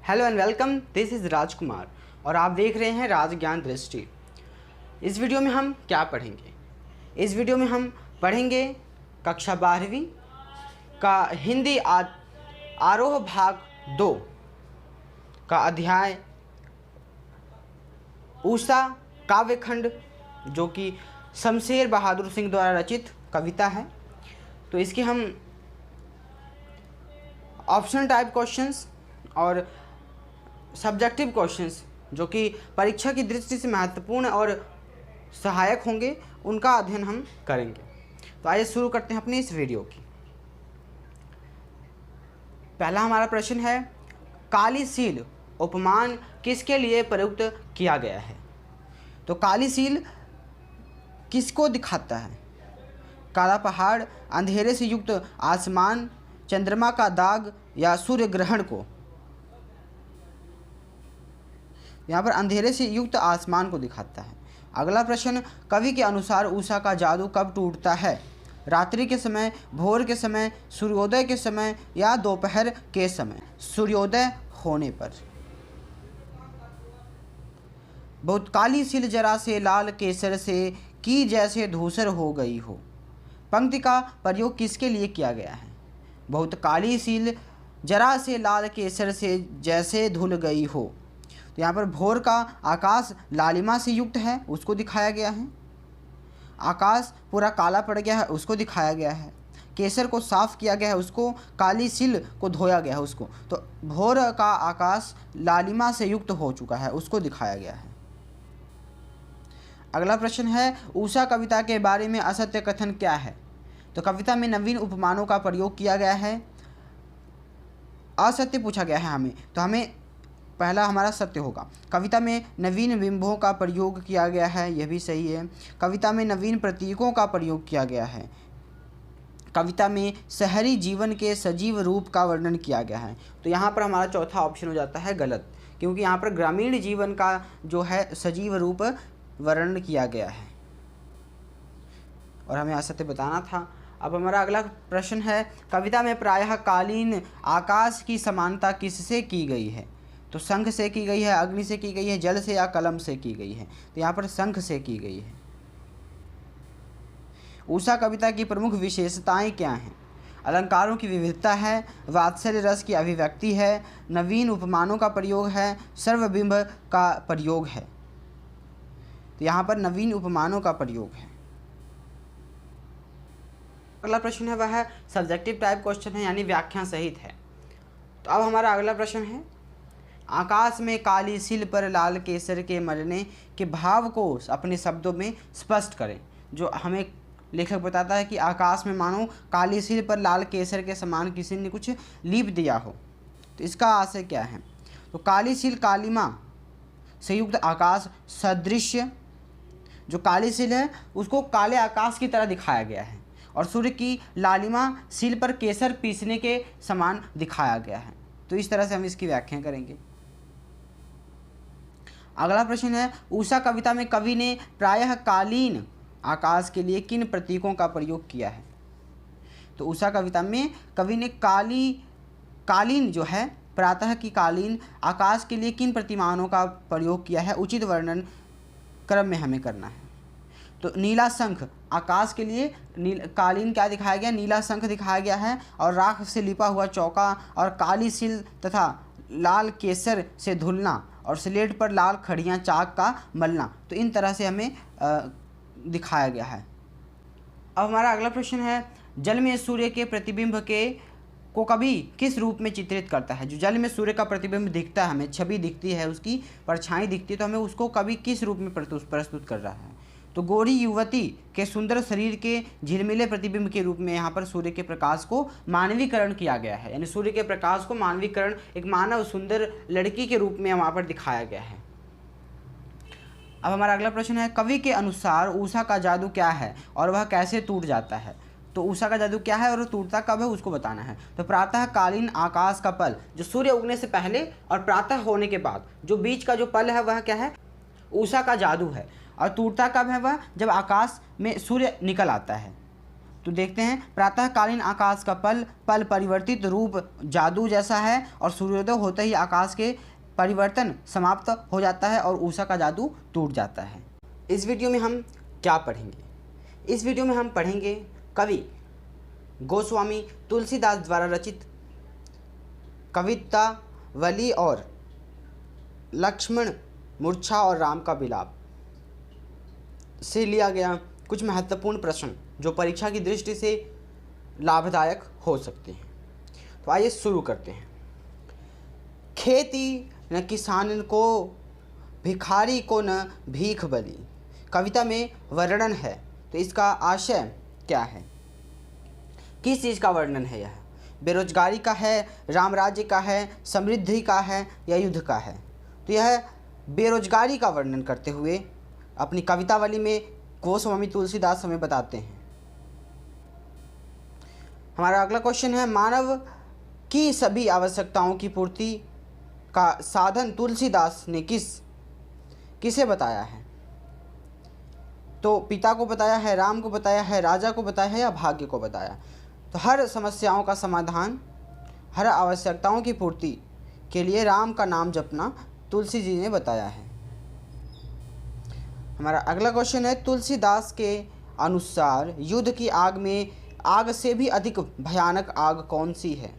Hello and welcome, this is Rajkumar और आप देख रहे हैं राज ज्ञान दृष्टि। इस वीडियो में हम क्या पढ़ेंगे? इस वीडियो में हम पढ़ेंगे कक्षा 12वीं का हिंदी आरोह भाग 2 का अध्याय ऊषा काव्यखंड, जो कि शमशेर बहादुर सिंह द्वारा रचित कविता है। तो इसके हम ऑप्शनल टाइप क्वेश्चंस और सब्जेक्टिव क्वेश्चंस, जो कि परीक्षा की दृष्टि से महत्वपूर्ण और सहायक होंगे, उनका अध्ययन हम करेंगे। तो आइए शुरू करते हैं अपनी इस वीडियो की। पहला हमारा प्रश्न है, काली सील उपमान किसके लिए प्रयुक्त किया गया है? तो काली सील किसको दिखाता है? काला पहाड़, अंधेरे से युक्त आसमान, चंद्रमा का दाग या सूर्य ग्रहण को? यहाँ पर अंधेरे से युक्त आसमान को दिखाता है। अगला प्रश्न, कवि के अनुसार उषा का जादू कब टूटता है? रात्रि के समय, भोर के समय, सूर्योदय के समय या दोपहर के समय? सूर्योदय होने पर। बहुत काली सिल जरा से लाल केसर से की जैसे धूसर हो गई हो, पंक्ति का प्रयोग किसके लिए किया गया है? बहुत काली सील जरा से लाल केसर से जैसे धुल गई हो। तो यहाँ पर भोर का आकाश लालिमा से युक्त है, उसको दिखाया गया है। आकाश पूरा काला पड़ गया है, उसको दिखाया गया है। केसर को साफ किया गया है, उसको काली सील को धोया गया है उसको। तो भोर का आकाश लालिमा से युक्त हो चुका है, उसको दिखाया गया है। अगला प्रश्न है, उषा कविता के बारे में असत्य कथन क्या है? तो कविता में नवीन उपमानों का प्रयोग किया गया है। असत्य पूछा गया है हमें, तो हमें पहला हमारा सत्य होगा। कविता में नवीन बिंबों का प्रयोग किया गया है, यह भी सही है। कविता में नवीन प्रतीकों का प्रयोग किया गया है। कविता में शहरी जीवन के सजीव रूप का वर्णन किया गया है। तो यहाँ पर हमारा चौथा ऑप्शन हो जाता है गलत, क्योंकि यहाँ पर ग्रामीण जीवन का जो है सजीव रूप वर्णन किया गया है और हमें असत्य बताना था। अब हमारा अगला प्रश्न है, कविता में प्रायः कालीन आकाश की समानता किससे की गई है? तो शंख से की गई है, अग्नि से की गई है, जल से या कलम से की गई है? तो यहाँ पर शंख से की गई है। उषा कविता की प्रमुख विशेषताएं क्या हैं? अलंकारों की विविधता है, वात्सल्य रस की अभिव्यक्ति है, नवीन उपमानों का प्रयोग है, सर्वबिंब का प्रयोग है। तो यहाँ पर नवीन उपमानों का प्रयोग है। अगला प्रश्न है वह सब्जेक्टिव टाइप क्वेश्चन है, यानी व्याख्या सहित है। तो अब हमारा अगला प्रश्न है, आकाश में काली सील पर लाल केसर के मलने के भाव को अपने शब्दों में स्पष्ट करें। जो हमें लेखक बताता है कि आकाश में मानो काली सील पर लाल केसर के समान किसी ने कुछ लीप दिया हो। तो इसका आशय क्या है? तो काली सील कालिमा से युक्त आकाश सदृश्य, जो काली सील है उसको काले आकाश की तरह दिखाया गया है और सूर्य की लालिमा सील पर केसर पीसने के समान दिखाया गया है। तो इस तरह से हम इसकी व्याख्या करेंगे। अगला प्रश्न है, उषा कविता में कवि ने प्रायः कालीन आकाश के लिए किन प्रतीकों का प्रयोग किया है? तो उषा कविता में कवि ने कालीन जो है, प्रातः की कालीन आकाश के लिए किन प्रतिमानों का प्रयोग किया है? उचित वर्णन क्रम में हमें करना है। तो नीला शंख, आकाश के लिए कालीन क्या दिखाया गया? नीला शंख दिखाया गया है। और राख से लिपा हुआ चौका और काली सील तथा लाल केसर से धुलना और स्लेट पर लाल खड़ियाँ चाक का मलना, तो इन तरह से हमें दिखाया गया है। अब हमारा अगला प्रश्न है, जल में सूर्य के प्रतिबिंब को कवि किस रूप में चित्रित करता है? जो जल में सूर्य का प्रतिबिंब दिखता है, हमें छवि दिखती है, उसकी परछाई दिखती है, तो हमें उसको कवि किस रूप में प्रस्तुत कर रहा है? तो गोरी युवती के सुंदर शरीर के झिलमिले प्रतिबिंब के रूप में यहाँ पर सूर्य के प्रकाश को मानवीकरण किया गया है, यानी सूर्य के प्रकाश को मानवीकरण, एक मानव सुंदर लड़की के रूप में वहाँ पर दिखाया गया है। अब हमारा अगला प्रश्न है, कवि के अनुसार उषा का जादू क्या है और वह कैसे टूट जाता है? तो उषा का जादू क्या है और टूटता कब है, उसको बताना है। तो प्रातः कालीन आकाश का पल, जो सूर्य उगने से पहले और प्रातः होने के बाद जो बीच का जो पल है वह क्या है? उषा का जादू है। और टूटता कब है वह? जब आकाश में सूर्य निकल आता है। तो देखते हैं, प्रातःकालीन आकाश का पल पल परिवर्तित रूप जादू जैसा है और सूर्योदय होते ही आकाश के परिवर्तन समाप्त हो जाता है और उषा का जादू टूट जाता है। इस वीडियो में हम क्या पढ़ेंगे? इस वीडियो में हम पढ़ेंगे कवि गोस्वामी तुलसीदास द्वारा रचित कवितावली और लक्ष्मण मूर्छा और राम का विलाप से लिया गया कुछ महत्वपूर्ण प्रश्न जो परीक्षा की दृष्टि से लाभदायक हो सकते हैं। तो आइए शुरू करते हैं। खेती न किसान को, भिखारी को न भीख बली, कविता में वर्णन है, तो इसका आशय क्या है? किस चीज़ का वर्णन है? यह बेरोजगारी का है, राम राज्य का है, समृद्धि का है या युद्ध का है? तो यह बेरोजगारी का वर्णन करते हुए अपनी कवितावली में गोस्वामी तुलसीदास हमें बताते हैं। हमारा अगला क्वेश्चन है, मानव की सभी आवश्यकताओं की पूर्ति का साधन तुलसीदास ने किसे बताया है? तो पिता को बताया है, राम को बताया है, राजा को बताया है या भाग्य को बताया? तो हर समस्याओं का समाधान, हर आवश्यकताओं की पूर्ति के लिए राम का नाम जपना तुलसी जी ने बताया है। हमारा अगला क्वेश्चन है, तुलसीदास के अनुसार युद्ध की आग में आग से भी अधिक भयानक आग कौन सी है?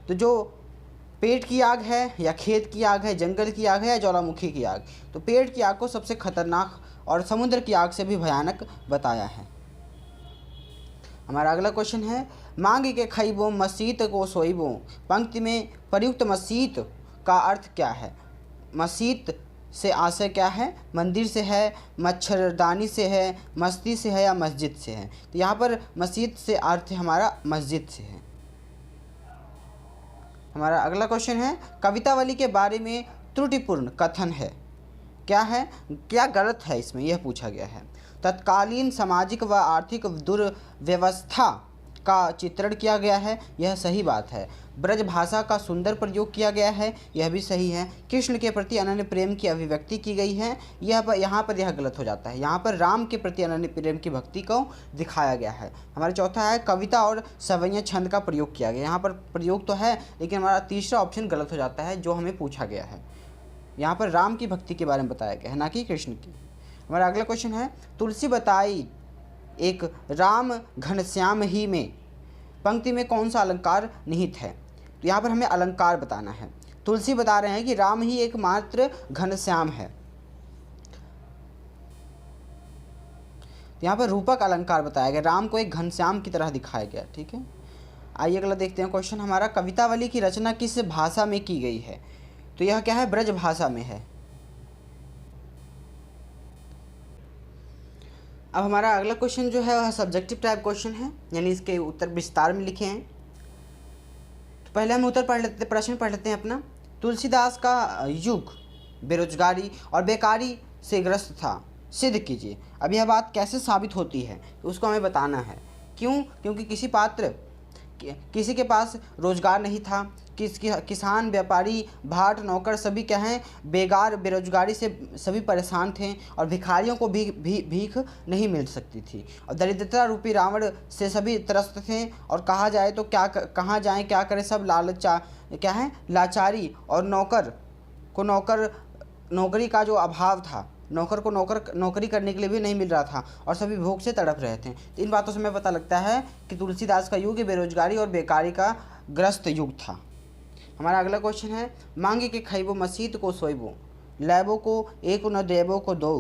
तो जो पेट की आग है या खेत की आग है, जंगल की आग है या ज्वालामुखी की आग? तो पेट की आग को सबसे खतरनाक और समुद्र की आग से भी भयानक बताया है। हमारा अगला क्वेश्चन है, मांग के खइबो मसीत को सोइबो, पंक्ति में प्रयुक्त मसीत का अर्थ क्या है? मसीत से आशय क्या है? मंदिर से है, मच्छरदानी से है, मस्ती से है या मस्जिद से है? तो यहाँ पर मस्जिद से अर्थ हमारा मस्जिद से है। हमारा अगला क्वेश्चन है, कवितावली के बारे में त्रुटिपूर्ण कथन है, क्या है, क्या गलत है इसमें? यह पूछा गया है। तत्कालीन सामाजिक व आर्थिक दुर्व्यवस्था का चित्रण किया गया है, यह सही बात है। ब्रज भाषा का सुंदर प्रयोग किया गया है, यह भी सही है। कृष्ण के प्रति अनन्य प्रेम की अभिव्यक्ति की गई है, यहाँ पर यह गलत हो जाता है। यहाँ पर राम के प्रति अनन्य प्रेम की भक्ति को दिखाया गया है। हमारा चौथा है, कविता और सवैया छंद का प्रयोग किया गया। यहाँ पर प्रयोग तो है लेकिन हमारा तीसरा ऑप्शन गलत हो जाता है जो हमें पूछा गया है। यहाँ पर राम की भक्ति के बारे में बताया गया है, ना कि कृष्ण की। हमारा अगला क्वेश्चन है, तुलसी बताई एक राम घनश्याम ही में, पंक्ति में कौन सा अलंकार निहित है? तो यहाँ पर हमें अलंकार बताना है। तुलसी बता रहे हैं कि राम ही एकमात्र घनश्याम है, तो यहाँ पर रूपक अलंकार बताया गया, राम को एक घनश्याम की तरह दिखाया गया। ठीक है, आइए अगला देखते हैं क्वेश्चन हमारा, कवितावली की रचना किस भाषा में की गई है? तो यह क्या है? ब्रज भाषा में है। अब हमारा अगला क्वेश्चन जो है वह सब्जेक्टिव टाइप क्वेश्चन है, यानी इसके उत्तर विस्तार में लिखे हैं। तो पहले हम उत्तर पढ़ लेते, प्रश्न पढ़ लेते हैं अपना। तुलसीदास का युग बेरोजगारी और बेकारी से ग्रस्त था, सिद्ध कीजिए। अब यह बात कैसे साबित होती है तो उसको हमें बताना है। क्यों? क्योंकि किसी के पास रोजगार नहीं था, किसान, व्यापारी, भाट, नौकर सभी क्या हैं, बेरोजगारी से सभी परेशान थे और भिखारियों को भीख नहीं मिल सकती थी और दरिद्रता रूपी रावण से सभी त्रस्त थे। और कहा जाए तो कहाँ जाएं, क्या करें, सब लाचारी और नौकरी का जो अभाव था, नौकर को नौकरी करने के लिए भी नहीं मिल रहा था और सभी भूख से तड़प रहे थे। तो इन बातों से हमें पता लगता है कि तुलसीदास का युग बेरोजगारी और बेकारी का ग्रस्त युग था। हमारा अगला क्वेश्चन है, मांगे के खइबो मसीत को सोइबो, लैबो को एक न देबो को दो,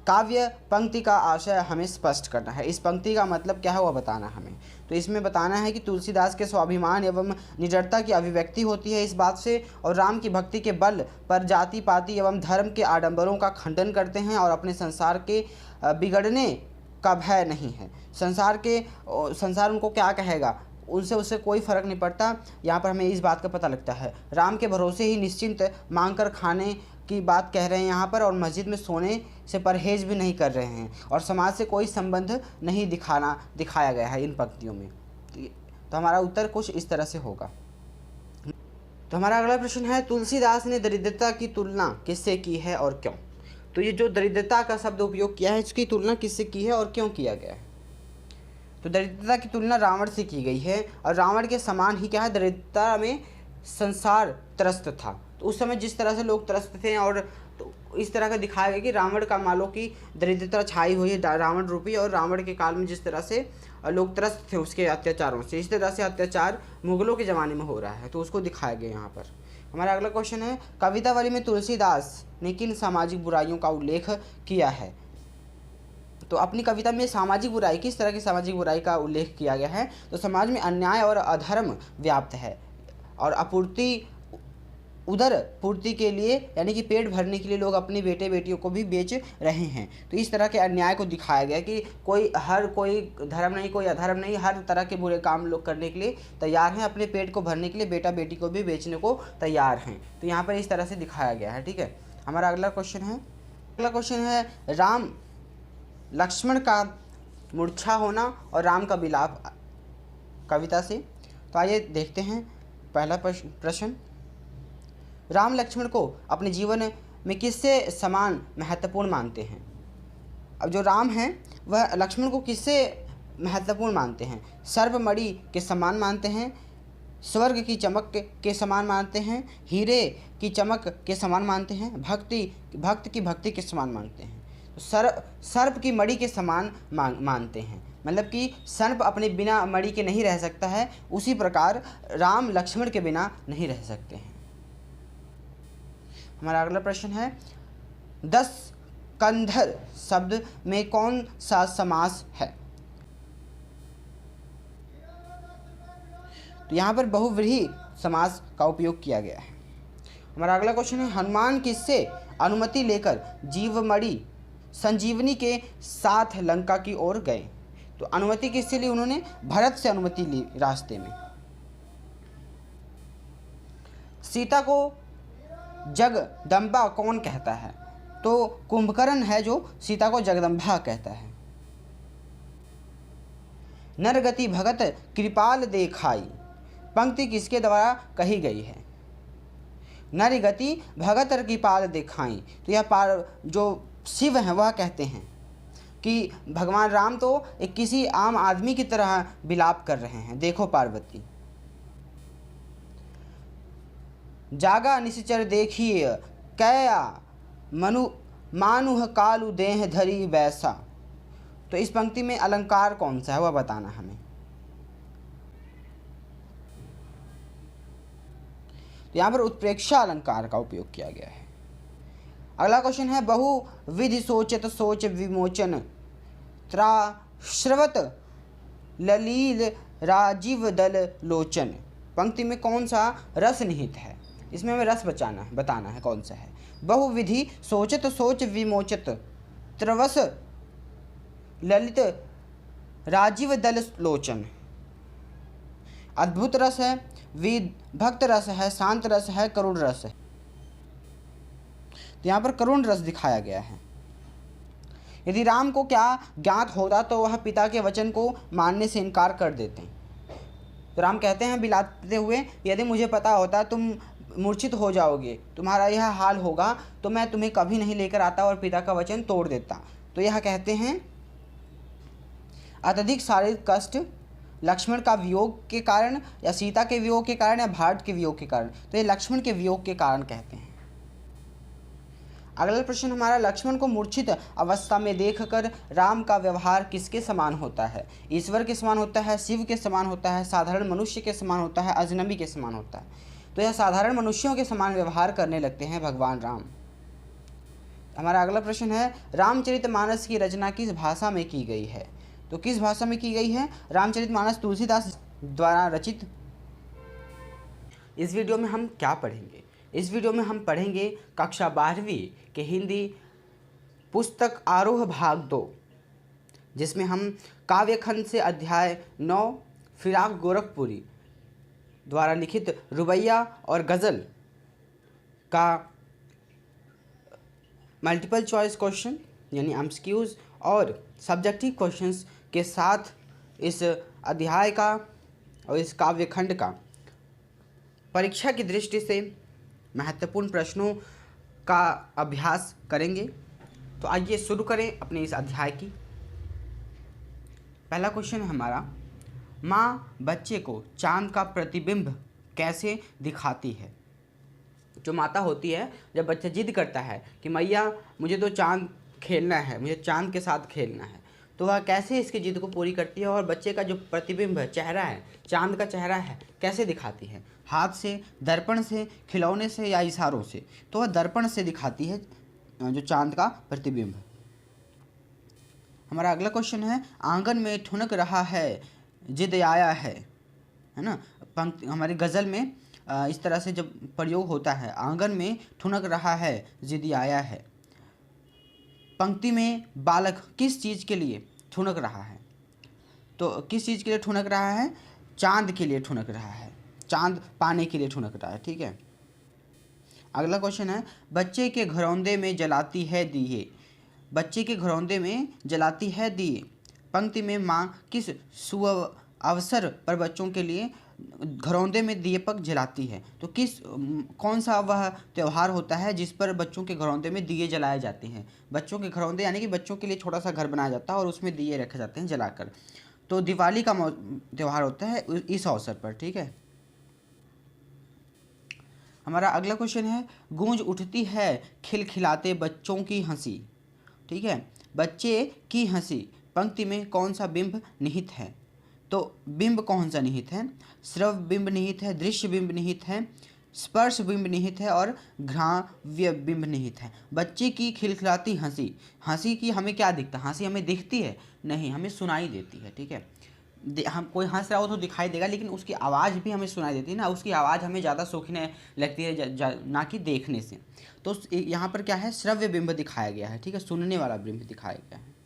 काव्य पंक्ति का आशय हमें स्पष्ट करना है। इस पंक्ति का मतलब क्या है वह बताना हमें। तो इसमें बताना है कि तुलसीदास के स्वाभिमान एवं निडरता की अभिव्यक्ति होती है इस बात से, और राम की भक्ति के बल पर जाति पाति एवं धर्म के आडंबरों का खंडन करते हैं और अपने संसार के बिगड़ने का भय नहीं है। संसार उनको क्या कहेगा, उससे कोई फ़र्क नहीं पड़ता। यहाँ पर हमें इस बात का पता लगता है, राम के भरोसे ही निश्चिंत मांग कर खाने की बात कह रहे हैं यहाँ पर, और मस्जिद में सोने से परहेज भी नहीं कर रहे हैं, और समाज से कोई संबंध नहीं दिखाया गया है इन पंक्तियों में। तो हमारा उत्तर कुछ इस तरह से होगा। तो हमारा अगला प्रश्न है, तुलसीदास ने दरिद्रता की तुलना किससे की है और क्यों? तो ये जो दरिद्रता का शब्द उपयोग किया है इसकी तुलना किससे की है और क्यों किया गया है? तो दरिद्रता की तुलना रावण से की गई है और रावण के समान ही क्या है, दरिद्रता में संसार त्रस्त था। तो उस समय जिस तरह से लोग त्रस्त थे और तो इस तरह का दिखाया गया कि रावण का मानो की दरिद्रता छाई हुई है रावण रूपी, और रावण के काल में जिस तरह से लोग त्रस्त थे उसके अत्याचारों से, इस तरह से अत्याचार मुगलों के ज़माने में हो रहा है, तो उसको दिखाया गया यहाँ पर। हमारा अगला क्वेश्चन है, कवितावली में तुलसीदास ने किन सामाजिक बुराइयों का उल्लेख किया है। तो अपनी कविता में सामाजिक बुराई, किस तरह की सामाजिक बुराई का उल्लेख किया गया है, तो समाज में अन्याय और अधर्म व्याप्त है और आपूर्ति उदर पूर्ति के लिए यानी कि पेट भरने के लिए लोग अपनी बेटे बेटियों को भी बेच रहे हैं। तो इस तरह के अन्याय को दिखाया गया कि कोई धर्म नहीं, कोई अधर्म नहीं, हर तरह के बुरे काम लोग करने के लिए तैयार हैं, अपने पेट को भरने के लिए बेटा बेटी को भी बेचने को तैयार हैं। तो यहाँ पर इस तरह से दिखाया गया है। ठीक है, हमारा अगला क्वेश्चन है राम लक्ष्मण का मूर्छा होना और राम का विलाप कविता से। तो आइए देखते हैं पहला प्रश्न, राम लक्ष्मण को अपने जीवन में किससे समान महत्वपूर्ण मानते हैं। अब जो राम हैं वह लक्ष्मण को किससे महत्वपूर्ण मानते हैं, सर्पमणि के समान मानते हैं, स्वर्ग की चमक के समान मानते हैं, हीरे की चमक के समान मानते हैं, भक्त की भक्ति के समान मानते हैं। सर्प की मणि के समान मानते हैं, मतलब कि सर्प अपने बिना मणि के नहीं रह सकता है, उसी प्रकार राम लक्ष्मण के बिना नहीं रह सकते हैं। हमारा अगला प्रश्न है, 10 कंधर शब्द में कौन सा समास है। तो यहाँ पर बहुव्रीहि समास का उपयोग किया गया है। हमारा अगला क्वेश्चन है, हनुमान किससे अनुमति लेकर जीवमणि संजीवनी के साथ लंका की ओर गए। तो अनुमति किससे ली उन्होंने, भरत से अनुमति ली रास्ते में। सीता को जगदम्बा कौन कहता है, तो कुंभकर्ण है जो सीता को जगदम्बा कहता है। नरगति भगत कृपाल देखाई पंक्ति किसके द्वारा कही गई है। नरगति भगत कृपाल देखाई, तो यह जो शिव हैं वह कहते हैं कि भगवान राम तो एक किसी आम आदमी की तरह विलाप कर रहे हैं, देखो पार्वती। जागा निश्चर देखिए कया मानुह कालु देह धरी वैसा। तो इस पंक्ति में अलंकार कौन सा है वह बताना हमें। तो यहाँ पर उत्प्रेक्षा अलंकार का उपयोग किया गया है। अगला क्वेश्चन है, बहुविधि सोचत सोच विमोचन त्राश्रवत ललील राजीव दल लोचन। पंक्ति में कौन सा रस निहित है, इसमें हमें रस बताना है कौन सा है। बहुविधि सोचत सोच विमोचत त्रवस ललित राजीव दल लोचन। अद्भुत रस है, विभक्त रस है, शांत रस है, करुण रस है। तो यहाँ पर करुण रस दिखाया गया है। यदि राम को क्या ज्ञात होता तो वह पिता के वचन को मानने से इनकार कर देते। तो राम कहते हैं बिलाते हुए, यदि मुझे पता होता तुम मूर्छित हो जाओगे, तुम्हारा यह हाल होगा, तो मैं तुम्हें कभी नहीं लेकर आता और पिता का वचन तोड़ देता। तो यह कहते हैं अत्यधिक शारीरिक कष्ट लक्ष्मण का वियोग के कारण या सीता के वियोग के कारण या भारत के वियोग के कारण। तो ये लक्ष्मण के वियोग के कारण कहते हैं। अगला प्रश्न हमारा, लक्ष्मण को मूर्छित अवस्था में देखकर राम का व्यवहार किसके समान होता है। ईश्वर के समान होता है, शिव के समान होता है, साधारण मनुष्य के समान होता है, अजनबी के समान होता है। तो यह साधारण मनुष्यों के समान व्यवहार करने लगते हैं भगवान राम। हमारा अगला प्रश्न है, रामचरितमानस की रचना किस भाषा में की गई है। तो किस भाषा में की गई है, रामचरितमानस तुलसीदास द्वारा रचित। इस वीडियो में हम क्या पढ़ेंगे, इस वीडियो में हम पढ़ेंगे कक्षा 12वीं के हिंदी पुस्तक आरोह भाग 2, जिसमें हम काव्यखंड से अध्याय 9 फिराक गोरखपुरी द्वारा लिखित रुबैया और गज़ल का मल्टीपल चॉइस क्वेश्चन यानी एमसीक्यूज और सब्जेक्टिव क्वेश्चंस के साथ इस अध्याय का और इस काव्यखंड का परीक्षा की दृष्टि से महत्वपूर्ण प्रश्नों का अभ्यास करेंगे। तो आइए शुरू करें अपने इस अध्याय की। पहला क्वेश्चन है हमारा, माँ बच्चे को चांद का प्रतिबिंब कैसे दिखाती है। जो माता होती है, जब बच्चा जिद करता है कि मैया मुझे तो चांद खेलना है, मुझे चांद के साथ खेलना है, तो वह कैसे इसकी जिद को पूरी करती है और बच्चे का जो प्रतिबिंब है, चेहरा है, चांद का चेहरा है, कैसे दिखाती है। हाथ से, दर्पण से, खिलौने से या इशारों से। तो वह दर्पण से दिखाती है जो चांद का प्रतिबिंब। हमारा अगला क्वेश्चन है, आंगन में ठुनक रहा है जिद आया है ना। पंक्ति हमारी गज़ल में इस तरह से जब प्रयोग होता है, आंगन में ठुनक रहा है जिद आया है। पंक्ति में बालक किस चीज़ के लिए ठुनक रहा है, तो किस चीज़ के लिए ठुनक रहा है, चांद के लिए ठुनक रहा है, चांद पाने के लिए ठुनक रहा है। ठीक है। अगला क्वेश्चन है, बच्चे के घरौंदे में जलाती है दिए। बच्चे के घरौंदे में जलाती है दिए। पंक्ति में माँ किस शुभ अवसर पर बच्चों के लिए घरौंदे में दीपक जलाती है। तो कौन सा वह त्यौहार होता है जिस पर बच्चों के घरौंदे में दिए जलाए जाते हैं। बच्चों के घरौंदे यानी कि बच्चों के लिए छोटा सा घर बनाया जाता है और उसमें दिए रखे जाते हैं जलाकर। तो दिवाली का त्यौहार होता है इस अवसर पर। ठीक है। हमारा अगला क्वेश्चन है, गूंज उठती है खिलखिलाते बच्चों की हंसी। ठीक है। बच्चे की हंसी, पंक्ति में कौन सा बिंब निहित है। तो बिंब कौन सा निहित है, श्रव्य बिंब निहित है, दृश्य बिंब निहित है, स्पर्श बिंब निहित है और घ्राव्य बिंब निहित है। बच्चे की खिलखिलाती हंसी, हंसी की हमें क्या दिखता है, हंसी हमें दिखती है नहीं, हमें सुनाई देती है। ठीक है। हम कोई हंस रहा हो तो दिखाई देगा, लेकिन उसकी आवाज़ भी हमें सुनाई देती है ना, उसकी आवाज़ हमें ज़्यादा सूखने लगती है ना कि देखने से। तो यहाँ पर क्या है, श्रव्य बिंब दिखाया गया है। ठीक है, सुनने वाला बिंब दिखाया गया है।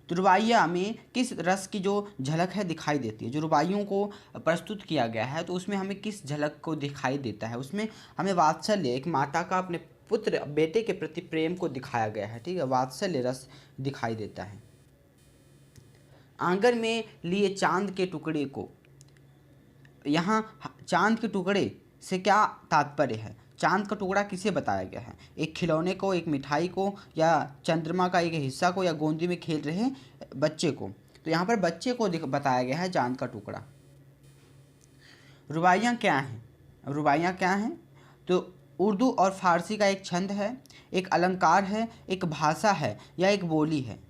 तो रुबाइया में किस रस की जो झलक है दिखाई देती है। जो रुबाइयों को प्रस्तुत किया गया है तो उसमें हमें किस झलक को दिखाई देता है, उसमें हमें वात्सल्य, एक माता का अपने पुत्र बेटे के प्रति प्रेम को दिखाया गया है। ठीक है, वात्सल्य रस दिखाई देता है। आंगन में लिए चांद के टुकड़े को, यहाँ चांद के टुकड़े से क्या तात्पर्य है, चांद का टुकड़ा किसे बताया गया है, एक खिलौने को, एक मिठाई को, या चंद्रमा का एक हिस्सा को, या गोंदी में खेल रहे बच्चे को। तो यहाँ पर बच्चे को बताया गया है चांद का टुकड़ा। रुबाइयाँ क्या हैं, रुबाइयाँ क्या हैं, तो उर्दू और फारसी का एक छंद है, एक अलंकार है, एक भाषा है या एक बोली है।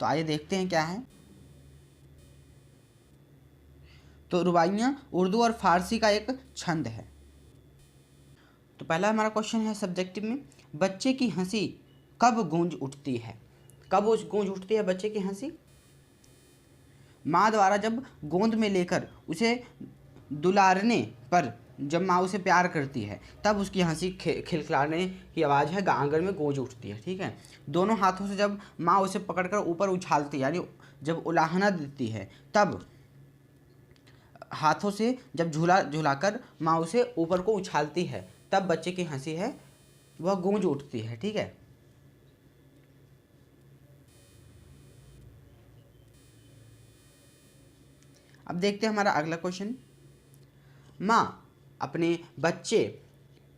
तो आइए देखते हैं क्या है। तो रुबाइयाँ उर्दू और फारसी का एक छंद है। तो पहला हमारा क्वेश्चन है सब्जेक्टिव में, बच्चे की हंसी कब गूंज उठती है। कब गूंज उठती है बच्चे की हंसी, माँ द्वारा जब गोंद में लेकर उसे दुलारने पर, जब माँ उसे प्यार करती है तब उसकी हंसी खिलखिलाने की आवाज़ है आंगन में गूंज उठती है। ठीक है। दोनों हाथों से जब माँ उसे पकड़कर ऊपर उछालती है, यानी जब उलाहना देती है, तब हाथों से जब झुलाकर माँ उसे ऊपर को उछालती है, तब बच्चे की हंसी है वह गूंज उठती है। ठीक है। अब देखते हैं हमारा अगला क्वेश्चन, माँ अपने बच्चे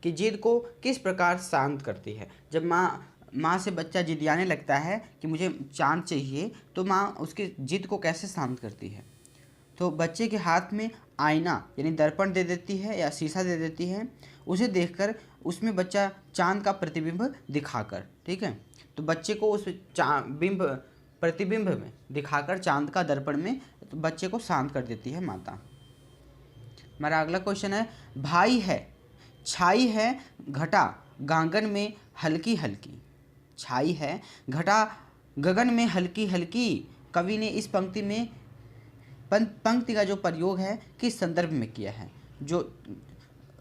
की जिद को किस प्रकार शांत करती है। जब माँ से बच्चा जिदियाने लगता है कि मुझे चांद चाहिए, तो माँ उसकी जिद को कैसे शांत करती है। तो बच्चे के हाथ में आईना यानी दर्पण दे देती है या शीशा दे देती है, उसे देखकर उसमें बच्चा चांद का प्रतिबिंब दिखाकर। ठीक है। तो बच्चे को उस प्रतिबिंब में दिखाकर चांद का दर्पण में तो बच्चे को शांत कर देती है माता। हमारा अगला क्वेश्चन है, भाई है छाई है घटा गांगन में हल्की हल्की। छाई है घटा गगन में हल्की हल्की। कवि ने इस पंक्ति में पंक्ति का जो प्रयोग है किस संदर्भ में किया है। जो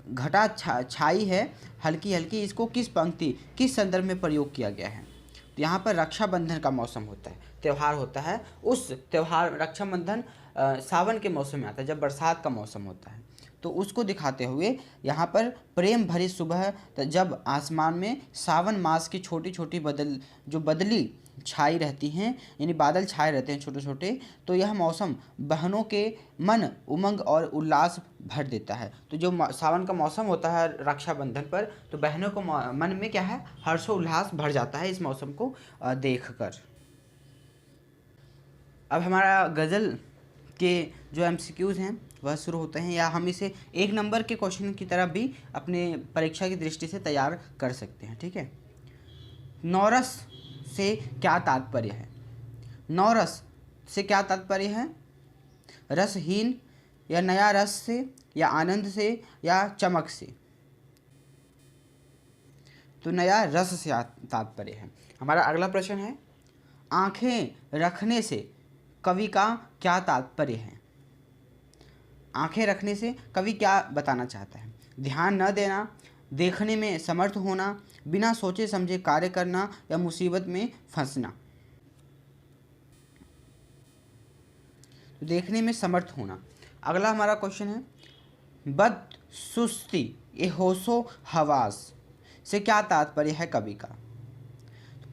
घटा छाई है हल्की हल्की, इसको किस पंक्ति किस संदर्भ में प्रयोग किया गया है। तो यहाँ पर रक्षाबंधन का मौसम होता है, त्यौहार होता है। उस त्यौहार रक्षाबंधन सावन के मौसम में आता है, जब बरसात का मौसम होता है। तो उसको दिखाते हुए यहाँ पर प्रेम भरी सुबह, जब आसमान में सावन मास की छोटी छोटी बदली छाई रहती हैं, यानी बादल छाए रहते हैं छोटे छोटे, तो यह मौसम बहनों के मन उमंग और उल्लास भर देता है। तो जो सावन का मौसम होता है रक्षाबंधन पर, तो बहनों को मन में क्या है, हर्षोल्लास भर जाता है इस मौसम को देखकर। अब हमारा गज़ल के जो एमसीक्यूज़ हैं वह शुरू होते हैं, या हम इसे 1 नंबर के क्वेश्चन की तरह भी अपने परीक्षा की दृष्टि से तैयार कर सकते हैं। ठीक है, नौरस से क्या तात्पर्य है? नौरस से क्या तात्पर्य है? रसहीन, या नया रस से, या आनंद से, या चमक से? तो नया रस से तात्पर्य है। हमारा अगला प्रश्न है, आंखें रखने से कवि का क्या तात्पर्य है? आंखें रखने से कवि क्या बताना चाहता है? ध्यान न देना, देखने में समर्थ होना, बिना सोचे समझे कार्य करना, या मुसीबत में फंसना? तो देखने में समर्थ होना। अगला हमारा क्वेश्चन है, बदसुस्ती ए होशो हवास से क्या तात्पर्य है कवि का?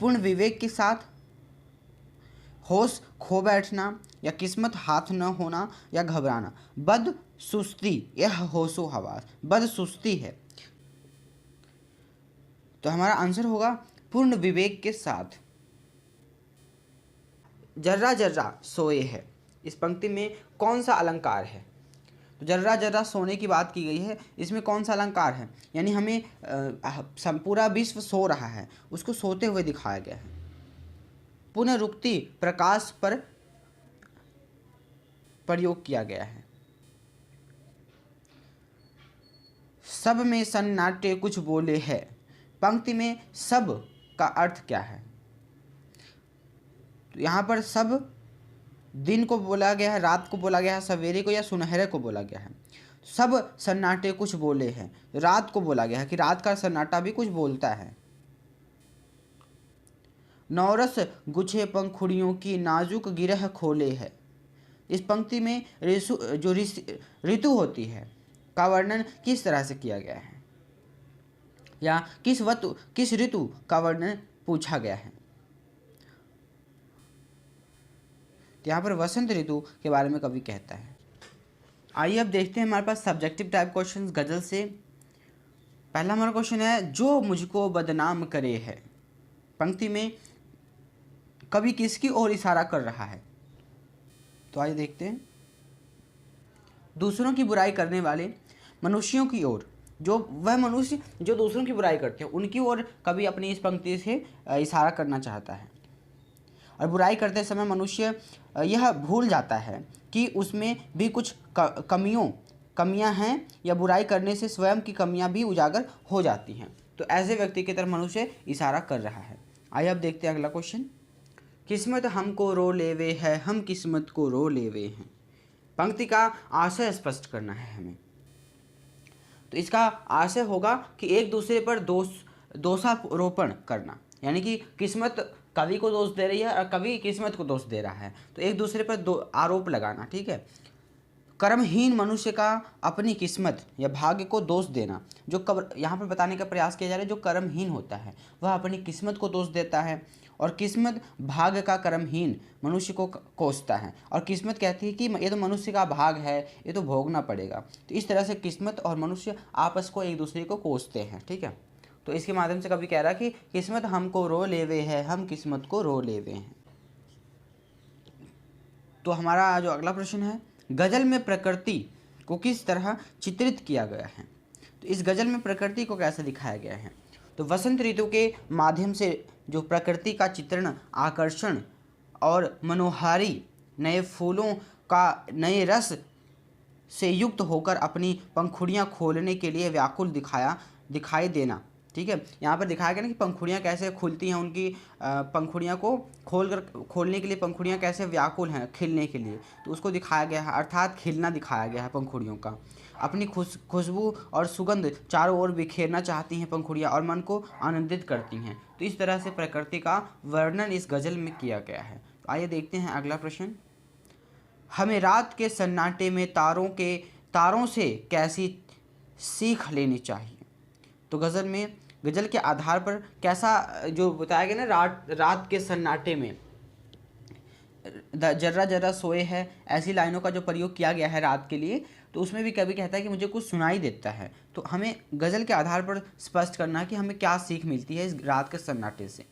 पूर्ण विवेक के साथ, होश खो बैठना, या किस्मत हाथ न होना, या घबराना? बदसुस्ती यह होशो हवास, बदसुस्ती है, तो हमारा आंसर होगा पूर्ण विवेक के साथ। जर्रा जर्रा सोए है, इस पंक्ति में कौन सा अलंकार है? तो जर्रा जर्रा सोने की बात की गई है, इसमें कौन सा अलंकार है? यानी हमें पूरा विश्व सो रहा है, उसको सोते हुए दिखाया गया है। पुनरुक्ति प्रकाश पर प्रयोग किया गया है। सब में सन्नाटे कुछ बोले है, पंक्ति में सब का अर्थ क्या है? तो यहाँ पर सब दिन को बोला गया है, रात को बोला गया है, सवेरे को या सुनहरे को बोला गया है। सब सन्नाटे कुछ बोले हैं, रात को बोला गया है कि रात का सन्नाटा भी कुछ बोलता है। नौरस गुछे पंखुड़ियों की नाजुक गिरह खोले है, इस पंक्ति में ऋतु होती है का वर्णन किस तरह से किया गया है, या किस ऋतु का वर्णन पूछा गया है? यहाँ पर वसंत ऋतु के बारे में कवि कहता है। आइए अब देखते हैं हमारे पास सब्जेक्टिव टाइप क्वेश्चंस गजल से। पहला हमारा क्वेश्चन है, जो मुझको बदनाम करे है, पंक्ति में कवि किसकी ओर इशारा कर रहा है? तो आइए देखते हैं। दूसरों की बुराई करने वाले मनुष्यों की ओर, जो वह मनुष्य जो दूसरों की बुराई करते हैं उनकी ओर कवि अपनी इस पंक्ति से इशारा करना चाहता है। और बुराई करते समय मनुष्य यह भूल जाता है कि उसमें भी कुछ कमियां हैं, या बुराई करने से स्वयं की कमियां भी उजागर हो जाती हैं। तो ऐसे व्यक्ति की तरफ मनुष्य इशारा कर रहा है। आइए अब देखते हैं अगला क्वेश्चन। किस्मत हमको रो लेवे है, हम किस्मत को रो लेवे हैं, पंक्ति का आशय स्पष्ट करना है हमें। तो इसका आशय होगा कि एक दूसरे पर दोषारोपण करना, यानी कि किस्मत कवि को दोष दे रही है और कवि किस्मत को दोष दे रहा है, तो एक दूसरे पर आरोप लगाना। ठीक है, कर्महीन मनुष्य का अपनी किस्मत या भाग्य को दोष देना, जो यहाँ पर बताने का प्रयास किया जा रहा है, जो कर्महीन होता है वह अपनी किस्मत को दोष देता है, और किस्मत भाग्य का कर्महीन मनुष्य को कोसता है, और किस्मत कहती है कि ये तो मनुष्य का भाग है, ये तो भोगना पड़ेगा। तो इस तरह से किस्मत और मनुष्य आपस को एक दूसरे को कोसते हैं। ठीक है, तो इसके माध्यम से कभी कह रहा है कि किस्मत हमको रो लेवे है, हम किस्मत को रो लेवे हैं। तो हमारा जो अगला प्रश्न है, गजल में प्रकृति को किस तरह चित्रित किया गया है? तो इस गजल में प्रकृति को कैसे दिखाया गया है? तो वसंत ऋतु के माध्यम से जो प्रकृति का चित्रण आकर्षण और मनोहारी, नए फूलों का नए रस से युक्त होकर अपनी पंखुड़ियाँ खोलने के लिए व्याकुल दिखाई देना। ठीक है, यहाँ पर दिखाया गया ना कि पंखुड़ियाँ कैसे खुलती हैं, उनकी पंखुड़ियाँ को खोलने के लिए पंखुड़ियाँ कैसे व्याकुल हैं खिलने के लिए, तो उसको दिखाया गया है, अर्थात खिलना दिखाया गया है पंखुड़ियों का। अपनी खुशबू और सुगंध चारों ओर बिखेरना चाहती हैं पंखुड़ियाँ और मन को आनंदित करती हैं। तो इस तरह से प्रकृति का वर्णन इस गज़ल में किया गया है। तो आइए देखते हैं अगला प्रश्न। हमें रात के सन्नाटे में तारों से कैसी सीख लेनी चाहिए? तो गज़ल के आधार पर कैसा जो बताया गया ना, रात के सन्नाटे में जर्रा जर्रा सोए है, ऐसी लाइनों का जो प्रयोग किया गया है रात के लिए, तो उसमें भी कभी कहता है कि मुझे कुछ सुनाई देता है। तो हमें गज़ल के आधार पर स्पष्ट करना है कि हमें क्या सीख मिलती है इस रात के सन्नाटे से।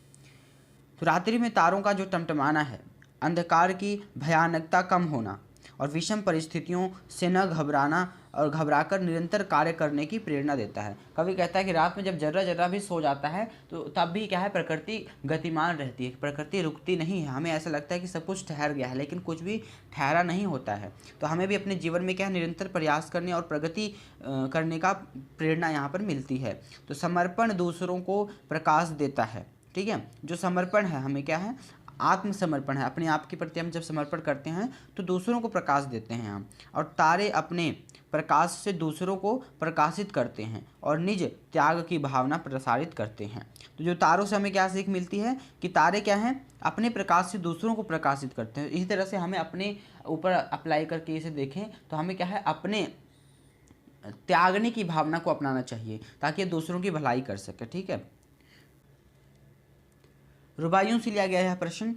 तो रात्रि में तारों का जो टमटमाना है अंधकार की भयानकता कम होना और विषम परिस्थितियों से न घबराना और घबराकर निरंतर कार्य करने की प्रेरणा देता है। कवि कहता है कि रात में जब जर्रा जर्रा भी सो जाता है तो तब भी क्या है, प्रकृति गतिमान रहती है, प्रकृति रुकती नहीं है। हमें ऐसा लगता है कि सब कुछ ठहर गया है, लेकिन कुछ भी ठहरा नहीं होता है। तो हमें भी अपने जीवन में क्या है, निरंतर प्रयास करने और प्रगति करने का प्रेरणा यहाँ पर मिलती है। तो समर्पण दूसरों को प्रकाश देता है। ठीक है, जो समर्पण है हमें क्या है, आत्मसमर्पण है। अपने आप के प्रति हम जब समर्पण करते हैं तो दूसरों को प्रकाश देते हैं हम। और तारे अपने प्रकाश से दूसरों को प्रकाशित करते हैं और निज त्याग की भावना प्रसारित करते हैं। तो जो तारों से हमें क्या सीख मिलती है कि तारे क्या हैं, अपने प्रकाश से दूसरों को प्रकाशित करते हैं। इसी तरह से हमें अपने ऊपर अप्लाई करके इसे देखें तो हमें क्या है, अपने त्यागने की भावना को अपनाना चाहिए ताकि दूसरों की भलाई कर सके। ठीक है, रुबाइयों से लिया गया है प्रश्न।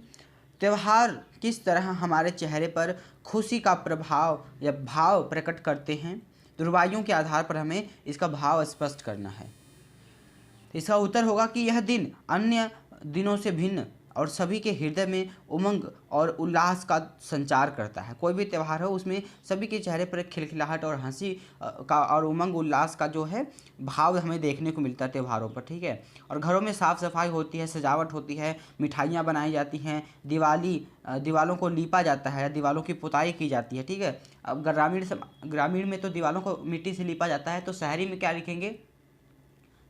त्यौहार किस तरह हमारे चेहरे पर खुशी का प्रभाव या भाव प्रकट करते हैं? तो रुबाइयों के आधार पर हमें इसका भाव स्पष्ट करना है। इसका उत्तर होगा कि यह दिन अन्य दिनों से भिन्न और सभी के हृदय में उमंग और उल्लास का संचार करता है। कोई भी त्यौहार हो उसमें सभी के चेहरे पर एक खिलखिलाहट और हंसी का और उमंग उल्लास का जो है भाव हमें देखने को मिलता है त्योहारों पर। ठीक है, और घरों में साफ़ सफाई होती है, सजावट होती है, मिठाइयाँ बनाई जाती हैं, दीवालों को लीपा जाता है, दीवालों की पुताई की जाती है। ठीक है, अब ग्रामीण में तो दीवालों को मिट्टी से लीपा जाता है, तो शहरी में क्या लिखेंगे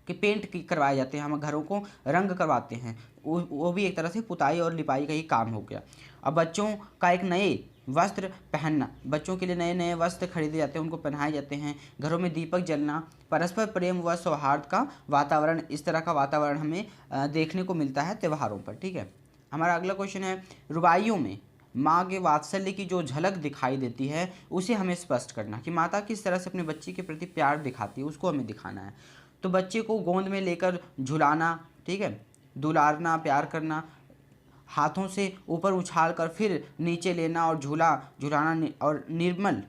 कि पेंट करवाए जाते हैं, हम घरों को रंग करवाते हैं, वो भी एक तरह से पुताई और लिपाई का ही काम हो गया। अब बच्चों का एक नए वस्त्र पहनना, बच्चों के लिए नए नए वस्त्र खरीदे जाते हैं, उनको पहनाए जाते हैं। घरों में दीपक जलना, परस्पर प्रेम व सौहार्द का वातावरण, इस तरह का वातावरण हमें देखने को मिलता है त्योहारों पर। ठीक है, हमारा अगला क्वेश्चन है, रुबाइयों में माँ के वात्सल्य की जो झलक दिखाई देती है उसे हमें स्पष्ट करना, कि माता किस तरह से अपने बच्चे के प्रति प्यार दिखाती है, उसको हमें दिखाना है। तो बच्चे को गोंद में लेकर झुलाना, ठीक है, दुलारना, प्यार करना, हाथों से ऊपर उछालकर फिर नीचे लेना और झुलाना और निर्मल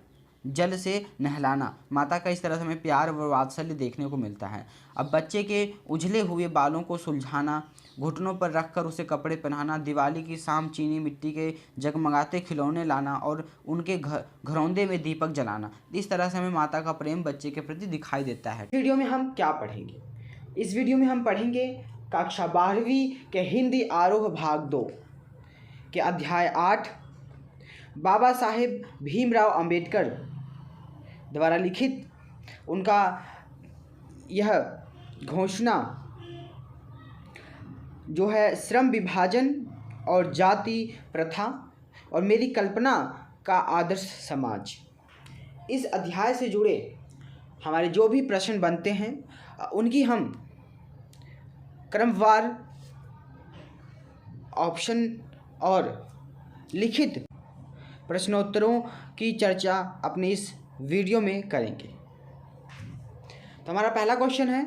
जल से नहलाना, माता का इस तरह से हमें प्यार व वात्सल्य देखने को मिलता है। अब बच्चे के उजले हुए बालों को सुलझाना, घुटनों पर रखकर उसे कपड़े पहनाना, दिवाली की शाम चीनी मिट्टी के जगमगाते खिलौने लाना और उनके घरौंदे में दीपक जलाना, इस तरह से हमें माता का प्रेम बच्चे के प्रति दिखाई देता है। वीडियो में हम क्या पढ़ेंगे? इस वीडियो में हम पढ़ेंगे कक्षा 12वीं के हिंदी आरोह भाग 2 के अध्याय 8 बाबा साहेब भीमराव अंबेडकर द्वारा लिखित उनका यह घोषणा जो है श्रम विभाजन और जाति प्रथा और मेरी कल्पना का आदर्श समाज। इस अध्याय से जुड़े हमारे जो भी प्रश्न बनते हैं उनकी हम क्रमवार ऑप्शन और लिखित प्रश्नोत्तरों की चर्चा अपने इस वीडियो में करेंगे। तो हमारा पहला क्वेश्चन है,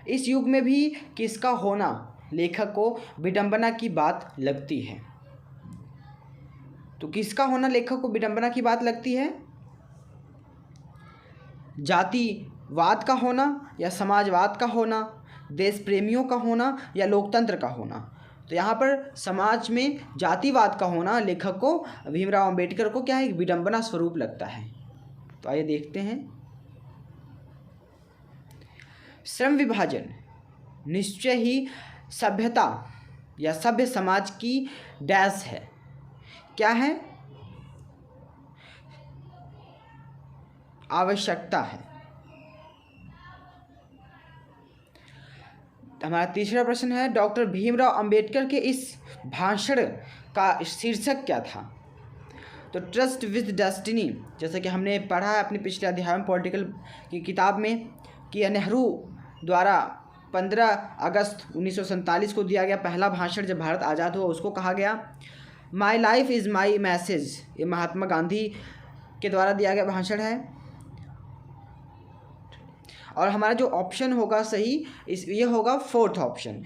इस युग में भी किसका होना लेखक को विडंबना की बात लगती है? तो किसका होना लेखक को विडंबना की बात लगती है? जातिवाद का होना या समाजवाद का होना, देश प्रेमियों का होना या लोकतंत्र का होना? तो यहाँ पर समाज में जातिवाद का होना लेखक को, भीमराव अंबेडकर को क्या है, विडंबना स्वरूप लगता है। तो आइए देखते हैं। श्रम विभाजन निश्चय ही सभ्यता या सभ्य समाज की डैश है। क्या है? आवश्यकता है। हमारा तीसरा प्रश्न है, डॉक्टर भीमराव अंबेडकर के इस भाषण का शीर्षक क्या था? तो ट्रस्ट विद डेस्टिनी, जैसे कि हमने पढ़ा है अपने पिछले अध्याय में पॉलिटिकल की किताब में कि नेहरू द्वारा 15 अगस्त 1947 को दिया गया पहला भाषण जब भारत आज़ाद हुआ उसको कहा गया my life is my message. ये महात्मा गांधी के द्वारा दिया गया भाषण है। और हमारा जो ऑप्शन होगा सही ये होगा fourth option,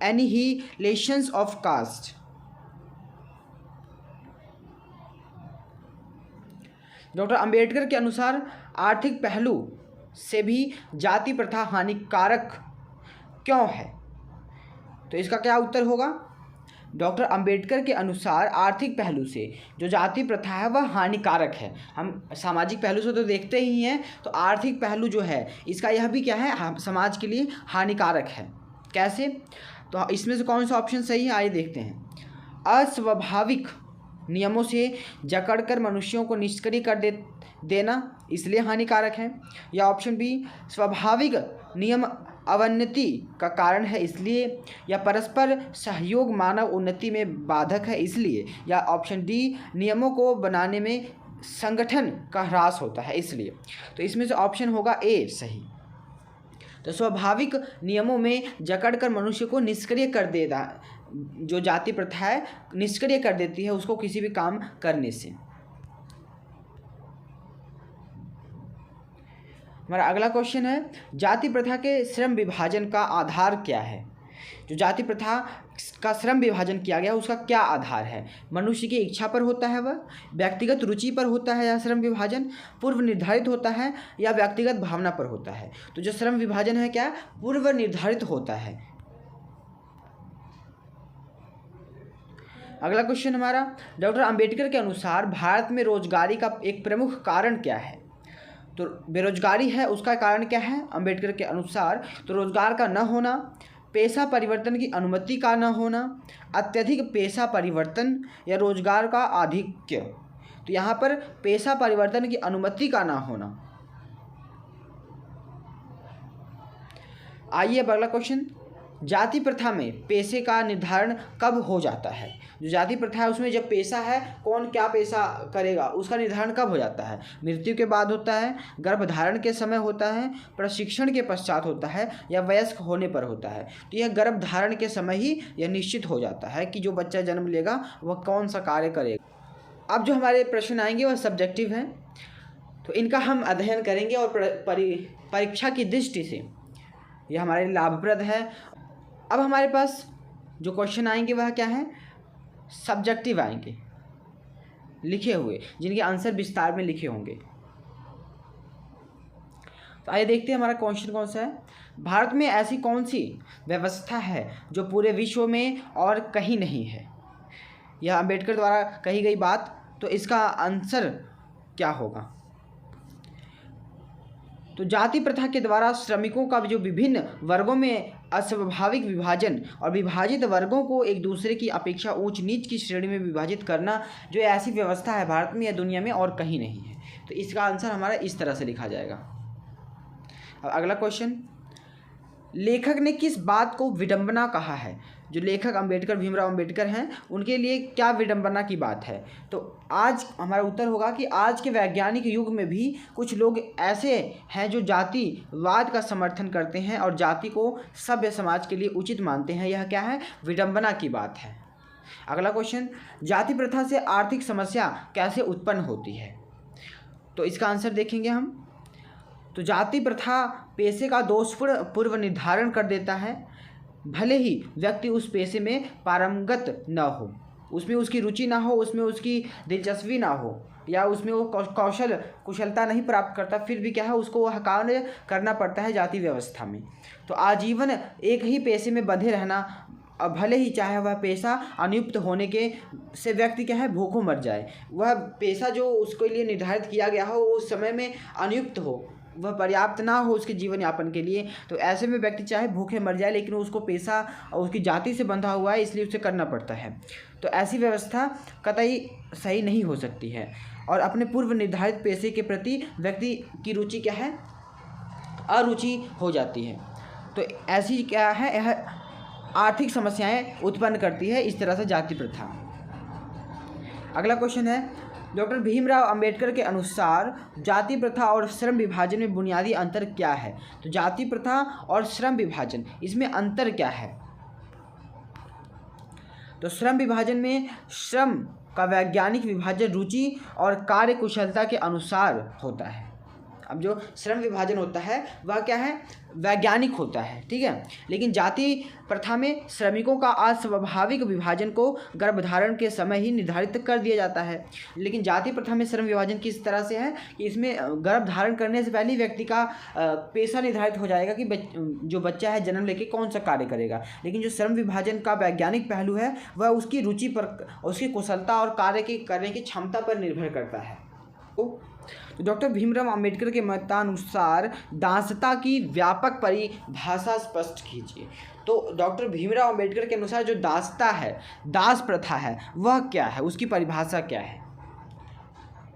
annihilations of caste. Doctor Ambedkar के अनुसार आर्थिक पहलू से भी जाति प्रथा हानिकारक क्यों है? तो इसका क्या उत्तर होगा? डॉक्टर अंबेडकर के अनुसार आर्थिक पहलू से जो जाति प्रथा है वह हानिकारक है। हम सामाजिक पहलू से तो देखते ही हैं, तो आर्थिक पहलू जो है इसका यह भी क्या है, समाज के लिए हानिकारक है। कैसे? तो इसमें से कौन सा ऑप्शन सही है, आइए देखते हैं। अस्वाभाविक नियमों से जकड़कर मनुष्यों को निष्क्रिय कर देना इसलिए हानिकारक है, या ऑप्शन बी स्वाभाविक नियम अवनति का कारण है इसलिए, या परस्पर सहयोग मानव उन्नति में बाधक है इसलिए, या ऑप्शन डी नियमों को बनाने में संगठन का ह्रास होता है इसलिए। तो इसमें से ऑप्शन होगा ए सही। तो स्वाभाविक नियमों में जकड़कर मनुष्य को निष्क्रिय कर देना, जो जाति प्रथा है निष्क्रिय कर देती है उसको किसी भी काम करने से। हमारा अगला क्वेश्चन है, जाति प्रथा के श्रम विभाजन का आधार क्या है? जो जाति प्रथा का श्रम विभाजन किया गया उसका क्या आधार है? मनुष्य की इच्छा पर होता है, वह व्यक्तिगत रुचि पर होता है, या श्रम विभाजन पूर्व निर्धारित होता है, या व्यक्तिगत भावना पर होता है? तो जो श्रम विभाजन है क्या पूर्व निर्धारित होता है। अगला क्वेश्चन हमारा, डॉक्टर अंबेडकर के अनुसार भारत में रोजगारी का एक प्रमुख कारण क्या है? तो बेरोजगारी है उसका कारण क्या है अंबेडकर के अनुसार? तो रोजगार का न होना, पेशा परिवर्तन की अनुमति का न होना, अत्यधिक पेशा परिवर्तन, या रोजगार का आधिक्य। तो यहाँ पर पेशा परिवर्तन की अनुमति का ना होना। आइए अब अगला क्वेश्चन, जाति प्रथा में पेशे का निर्धारण कब हो जाता है? जो जाति प्रथा है उसमें जब पेशा है, कौन क्या पेशा करेगा उसका निर्धारण कब हो जाता है? मृत्यु के बाद होता है, गर्भधारण के समय होता है, प्रशिक्षण के पश्चात होता है, या वयस्क होने पर होता है? तो यह गर्भधारण के समय ही यह निश्चित हो जाता है कि जो बच्चा जन्म लेगा वह कौन सा कार्य करेगा। अब जो हमारे प्रश्न आएंगे वह सब्जेक्टिव हैं, तो इनका हम अध्ययन करेंगे और परीक्षा की दृष्टि से यह हमारे लिए लाभप्रद है। अब हमारे पास जो क्वेश्चन आएंगे वह क्या है, सब्जेक्टिव आएंगे लिखे हुए, जिनके आंसर विस्तार में लिखे होंगे। तो आइए देखते हैं हमारा क्वेश्चन कौन सा है। भारत में ऐसी कौन सी व्यवस्था है जो पूरे विश्व में और कहीं नहीं है? यह अंबेडकर द्वारा कही गई बात, तो इसका आंसर क्या होगा? तो जाति प्रथा के द्वारा श्रमिकों का जो विभिन्न वर्गों में अस्वाभाविक विभाजन और विभाजित वर्गों को एक दूसरे की अपेक्षा ऊंच नीच की श्रेणी में विभाजित करना, जो ऐसी व्यवस्था है भारत में या दुनिया में और कहीं नहीं है। तो इसका आंसर हमारा इस तरह से लिखा जाएगा। अब अगला क्वेश्चन, लेखक ने किस बात को विडंबना कहा है? जो लेखक अंबेडकर, भीमराव अंबेडकर हैं, उनके लिए क्या विडंबना की बात है? तो आज हमारा उत्तर होगा कि आज के वैज्ञानिक युग में भी कुछ लोग ऐसे हैं जो जातिवाद का समर्थन करते हैं और जाति को सभ्य समाज के लिए उचित मानते हैं। यह क्या है? विडंबना की बात है। अगला क्वेश्चन, जाति प्रथा से आर्थिक समस्या कैसे उत्पन्न होती है? तो इसका आंसर देखेंगे हम। तो जाति प्रथा पेशे का दोषपूर्ण पूर्व निर्धारण कर देता है, भले ही व्यक्ति उस पेशे में पारंगत न हो, उसमें उसकी रुचि ना हो, उसमें उसकी दिलचस्पी ना हो, या उसमें वो कुशलता नहीं प्राप्त करता, फिर भी क्या है उसको वह कार्य करना पड़ता है जाति व्यवस्था में। तो आजीवन एक ही पेशे में बंधे रहना, भले ही चाहे वह पेशा अनुयुक्त होने के से व्यक्ति क्या है भूखों मर जाए, वह पेशा जो उसके लिए निर्धारित किया गया हो उस समय में अनुयुक्त हो, वह पर्याप्त ना हो उसके जीवन यापन के लिए, तो ऐसे में व्यक्ति चाहे भूखे मर जाए लेकिन उसको पेशा और उसकी जाति से बंधा हुआ है इसलिए उसे करना पड़ता है। तो ऐसी व्यवस्था कतई सही नहीं हो सकती है और अपने पूर्व निर्धारित पेशे के प्रति व्यक्ति की रुचि क्या है, अरुचि हो जाती है। तो ऐसी क्या है, यह आर्थिक समस्याएं उत्पन्न करती है इस तरह से जाति प्रथा। अगला क्वेश्चन है, डॉक्टर भीमराव अंबेडकर के अनुसार जाति प्रथा और श्रम विभाजन में बुनियादी अंतर क्या है? तो जाति प्रथा और श्रम विभाजन, इसमें अंतर क्या है? तो श्रम विभाजन में श्रम का वैज्ञानिक विभाजन रुचि और कार्य कुशलता के अनुसार होता है। अब जो श्रम विभाजन होता है वह क्या है, वैज्ञानिक होता है, ठीक है। लेकिन जाति प्रथा में श्रमिकों का अस्वाभाविक विभाजन को गर्भधारण के समय ही निर्धारित कर दिया जाता है। लेकिन जाति प्रथा में श्रम विभाजन किस तरह से है कि इसमें गर्भधारण करने से पहले ही व्यक्ति का पेशा निर्धारित हो जाएगा कि जो बच्चा है जन्म लेके कौन सा कार्य करेगा। लेकिन जो श्रम विभाजन का वैज्ञानिक पहलू है वह उसकी रुचि पर, उसकी कुशलता और कार्य की करने की क्षमता पर निर्भर करता है। तो डॉक्टर भीमराव अंबेडकर के मतानुसार दासता की व्यापक परिभाषा स्पष्ट कीजिए। तो डॉक्टर भीमराव अंबेडकर के अनुसार जो दासता है, दास प्रथा है, वह क्या है, उसकी परिभाषा क्या है।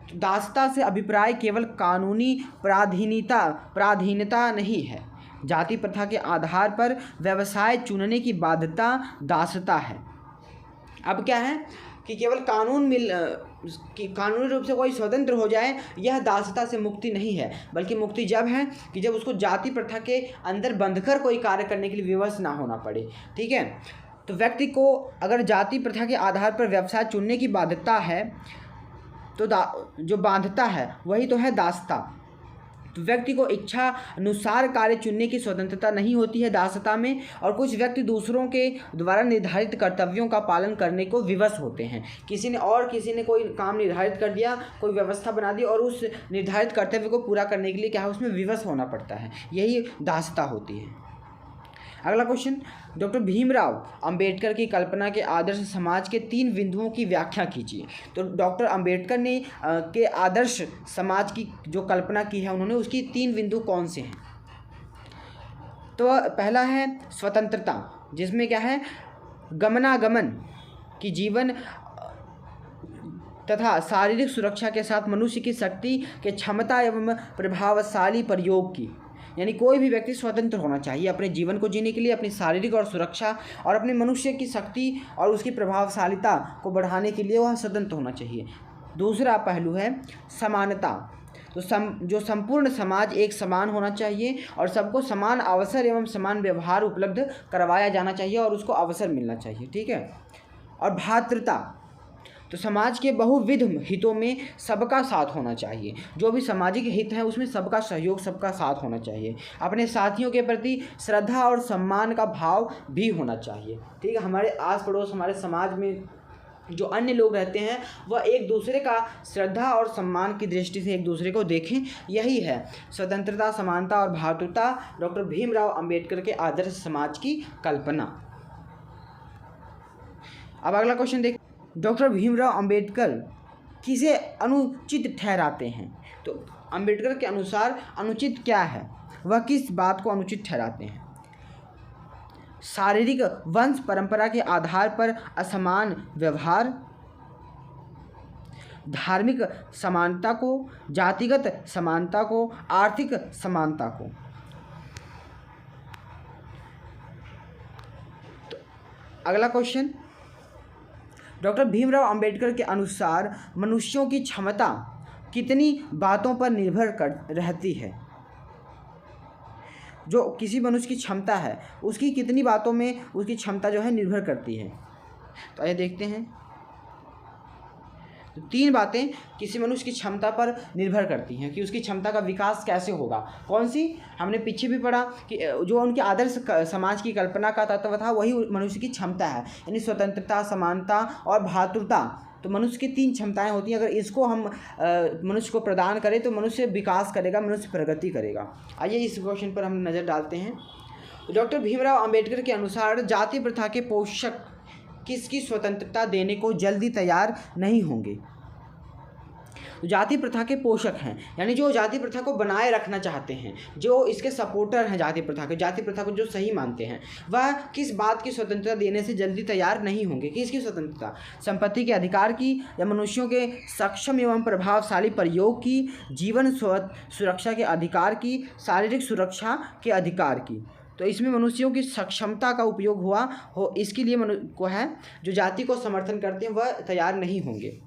तो दासता से अभिप्राय केवल कानूनी पराधीनता नहीं है। जाति प्रथा के आधार पर व्यवसाय चुनने की बाध्यता दासता है। अब क्या है कि केवल कानूनी रूप से कोई स्वतंत्र हो जाए, यह दासता से मुक्ति नहीं है, बल्कि मुक्ति जब है कि जब उसको जाति प्रथा के अंदर बंधकर कोई कार्य करने के लिए विवश ना होना पड़े, ठीक है। तो व्यक्ति को अगर जाति प्रथा के आधार पर व्यवसाय चुनने की बाध्यता है तो जो बाध्यता है वही तो है दासता। तो व्यक्ति को इच्छा अनुसार कार्य चुनने की स्वतंत्रता नहीं होती है दासता में, और कुछ व्यक्ति दूसरों के द्वारा निर्धारित कर्तव्यों का पालन करने को विवश होते हैं। किसी ने कोई काम निर्धारित कर दिया, कोई व्यवस्था बना दी और उस निर्धारित कर्तव्य को पूरा करने के लिए क्या है, उसमें विवश होना पड़ता है, यही दासता होती है। अगला क्वेश्चन, डॉक्टर भीमराव अंबेडकर की कल्पना के आदर्श समाज के 3 बिंदुओं की व्याख्या कीजिए। तो डॉक्टर अंबेडकर ने के आदर्श समाज की जो कल्पना की है उन्होंने, उसकी 3 बिंदु कौन से हैं। तो पहला है स्वतंत्रता, जिसमें क्या है, गमनागमन की जीवन तथा शारीरिक सुरक्षा के साथ मनुष्य की शक्ति के क्षमता एवं प्रभावशाली प्रयोग की, यानी कोई भी व्यक्ति स्वतंत्र होना चाहिए अपने जीवन को जीने के लिए, अपनी शारीरिक और सुरक्षा और अपने मनुष्य की शक्ति और उसकी प्रभावशालिता को बढ़ाने के लिए वह स्वतंत्र होना चाहिए। दूसरा पहलू है समानता। तो जो संपूर्ण समाज एक समान होना चाहिए और सबको समान अवसर एवं समान व्यवहार उपलब्ध करवाया जाना चाहिए और उसको अवसर मिलना चाहिए, ठीक है। और भ्रातृता, तो समाज के बहुविध हितों में सबका साथ होना चाहिए। जो भी सामाजिक हित है उसमें सबका सहयोग, सबका साथ होना चाहिए। अपने साथियों के प्रति श्रद्धा और सम्मान का भाव भी होना चाहिए, ठीक है। हमारे आस पड़ोस, हमारे समाज में जो अन्य लोग रहते हैं वह एक दूसरे का श्रद्धा और सम्मान की दृष्टि से एक दूसरे को देखें, यही है स्वतंत्रता, समानता और भ्रातृता डॉक्टर भीमराव अंबेडकर के आदर्श समाज की कल्पना। अब अगला क्वेश्चन देख, डॉक्टर भीमराव अंबेडकर किसे अनुचित ठहराते हैं। तो अंबेडकर के अनुसार अनुचित क्या है, वह किस बात को अनुचित ठहराते हैं। शारीरिक वंश परंपरा के आधार पर असमान व्यवहार, धार्मिक समानता को, जातिगत समानता को, आर्थिक समानता को। तो अगला क्वेश्चन, डॉक्टर भीमराव अंबेडकर के अनुसार मनुष्यों की क्षमता कितनी बातों पर निर्भर कर रहती है। जो किसी मनुष्य की क्षमता है उसकी कितनी बातों में उसकी क्षमता जो है निर्भर करती है। तो आइए देखते हैं। तो 3 बातें किसी मनुष्य की क्षमता पर निर्भर करती हैं कि उसकी क्षमता का विकास कैसे होगा। कौन सी, हमने पीछे भी पढ़ा कि जो उनके आदर्श समाज की कल्पना का तत्व था वही मनुष्य की क्षमता है, यानी स्वतंत्रता, समानता और भ्रातृता। तो मनुष्य की 3 क्षमताएं होती हैं। अगर इसको हम मनुष्य को प्रदान करें तो मनुष्य विकास करेगा, मनुष्य प्रगति करेगा। आइए इस क्वेश्चन पर हम नज़र डालते हैं। डॉक्टर भीमराव अंबेडकर के अनुसार जाति प्रथा के पोषक किसकी स्वतंत्रता देने को जल्दी तैयार नहीं होंगे। जाति प्रथा के पोषक हैं, यानी जो जाति प्रथा को बनाए रखना चाहते हैं, जो इसके सपोर्टर हैं जाति प्रथा को जो सही मानते हैं, वह किस बात की स्वतंत्रता देने से जल्दी तैयार नहीं होंगे। किसकी स्वतंत्रता, संपत्ति के अधिकार की, या मनुष्यों के सक्षम एवं प्रभावशाली प्रयोग की, जीवन सुरक्षा के अधिकार की, शारीरिक सुरक्षा के अधिकार की। तो इसमें मनुष्यों की सक्षमता का उपयोग हो इसके लिए को है जो जाति को समर्थन करते हैं वह तैयार नहीं होंगे।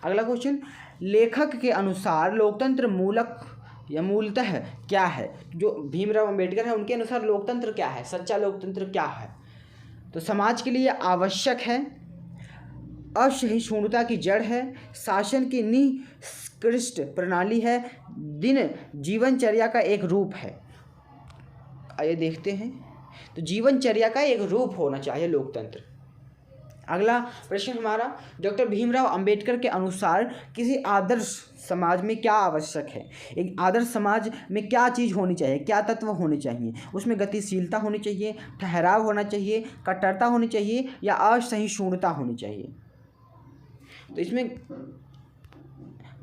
अगला क्वेश्चन, लेखक के अनुसार लोकतंत्र मूलतः क्या है। जो भीमराव अंबेडकर है उनके अनुसार लोकतंत्र क्या है, सच्चा लोकतंत्र क्या है। तो समाज के लिए आवश्यक है असहिष्णुता की जड़ है, शासन की निकृष्ट प्रणाली है, दिन जीवनचर्या का एक रूप है। आइए देखते हैं। तो जीवनचर्या का एक रूप होना चाहिए लोकतंत्र। अगला प्रश्न हमारा, डॉक्टर भीमराव अंबेडकर के अनुसार किसी आदर्श समाज में क्या आवश्यक है? एक आदर्श समाज में क्या चीज़ होनी चाहिए, क्या तत्व होने चाहिए? उसमें गतिशीलता होनी चाहिए, ठहराव होना चाहिए, कट्टरता होनी चाहिए या असहिष्णुता होनी चाहिए? तो इसमें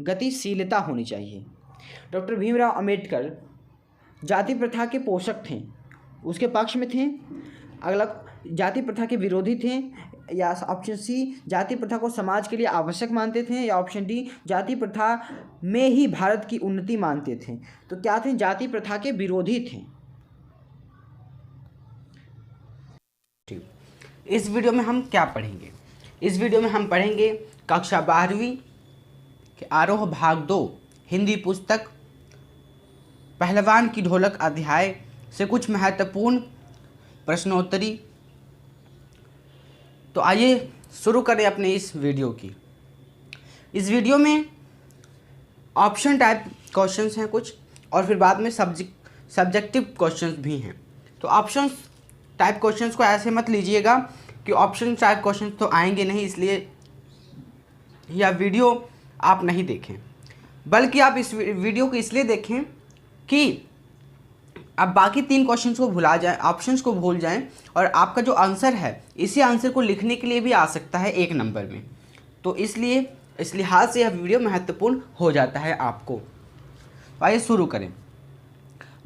गतिशीलता होनी चाहिए। डॉक्टर भीमराव अंबेडकर जाति प्रथा के पोषक थे, उसके पक्ष में थे। अगला, जाति प्रथा के विरोधी थे, या ऑप्शन सी जाति प्रथा को समाज के लिए आवश्यक मानते थे, या ऑप्शन डी जाति प्रथा में ही भारत की उन्नति मानते थे? तो क्या थे? जाति प्रथा के विरोधी थे। इस वीडियो में हम क्या पढ़ेंगे? इस वीडियो में हम पढ़ेंगे कक्षा 12वीं के आरोह भाग 2 हिंदी पुस्तक पहलवान की ढोलक अध्याय से कुछ महत्वपूर्ण प्रश्नोत्तरी। तो आइए शुरू करें अपने इस वीडियो की। इस वीडियो में ऑप्शन टाइप क्वेश्चंस हैं कुछ, और फिर बाद में सब्जेक्टिव क्वेश्चंस भी हैं। तो ऑप्शन टाइप क्वेश्चंस को ऐसे मत लीजिएगा कि ऑप्शन टाइप क्वेश्चंस तो आएंगे नहीं, इसलिए यह वीडियो आप नहीं देखें, बल्कि आप इस वीडियो को इसलिए देखें कि आप बाकी 3 क्वेश्चंस को भुला जाएं, ऑप्शंस को भूल जाएं, और आपका जो आंसर है इसी आंसर को लिखने के लिए भी आ सकता है 1 नंबर में। तो इसलिए इस लिहाज से यह वीडियो महत्वपूर्ण हो जाता है आपको। आइए शुरू करें।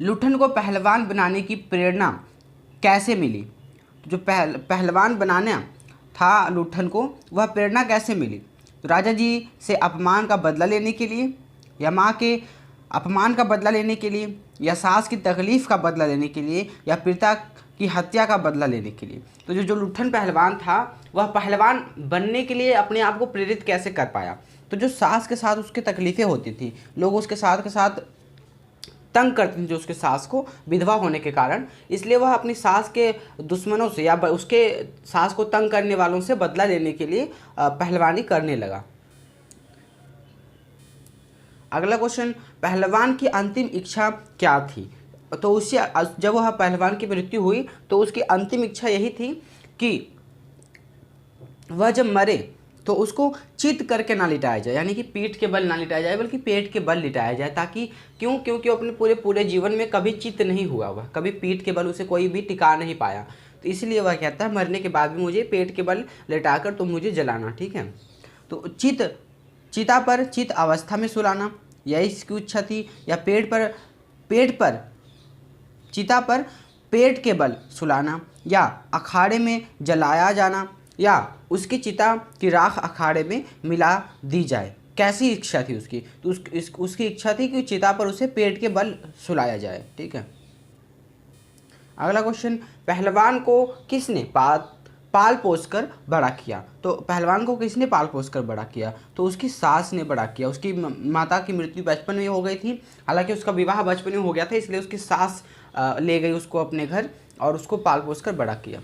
लुठन को पहलवान बनाने की प्रेरणा कैसे मिली? जो पहलवान बनाना था लुठन को, वह प्रेरणा कैसे मिली? तो राजा जी से अपमान का बदला लेने के लिए, या माँ के अपमान का बदला लेने के लिए, या सास की तकलीफ़ का बदला लेने के लिए, या पिता की हत्या का बदला लेने के लिए? तो जो लुठन पहलवान था वह पहलवान बनने के लिए अपने आप को प्रेरित कैसे कर पाया? तो जो सास के साथ उसकी तकलीफ़ें होती थी, लोग उसके साथ तंग करते थे उसके सास को विधवा होने के कारण, इसलिए वह अपनी सास के दुश्मनों से या उसके सास को तंग करने वालों से बदला लेने के लिए पहलवानी करने लगा। अगला क्वेश्चन, पहलवान की अंतिम इच्छा क्या थी? तो उससे जब वह पहलवान की मृत्यु हुई तो उसकी अंतिम इच्छा यही थी कि वह जब मरे तो उसको चित करके ना लिटाया जाए, यानी कि पीठ के बल ना लिटाया जाए बल्कि पेट के बल लिटाया जाए, ताकि क्योंकि अपने पूरे जीवन में कभी चित नहीं हुआ, वह कभी पीठ के बल उसे कोई भी टिका नहीं पाया। तो इसलिए वह कहता है मरने के बाद भी मुझे पेट के बल लिटाकर तुम मुझे जलाना, ठीक है? तो चिता पर चित अवस्था में सुलाना, यही इसकी इच्छा थी, या पेट पर चिता पर पेट के बल सुलाना, या अखाड़े में जलाया जाना, या उसकी चिता की राख अखाड़े में मिला दी जाए। कैसी इच्छा थी उसकी? तो उसकी इच्छा थी कि चिता पर उसे पेट के बल सुलाया जाए, ठीक है? अगला क्वेश्चन, पहलवान को किसने पाल पोस कर बड़ा किया? तो पहलवान को किसने पाल पोस कर बड़ा किया? तो उसकी सास ने बड़ा किया। उसकी माता की मृत्यु बचपन में हो गई थी, हालांकि उसका विवाह बचपन में हो गया था, इसलिए उसकी सास ले गई उसको अपने घर और उसको पाल पोस कर बड़ा किया।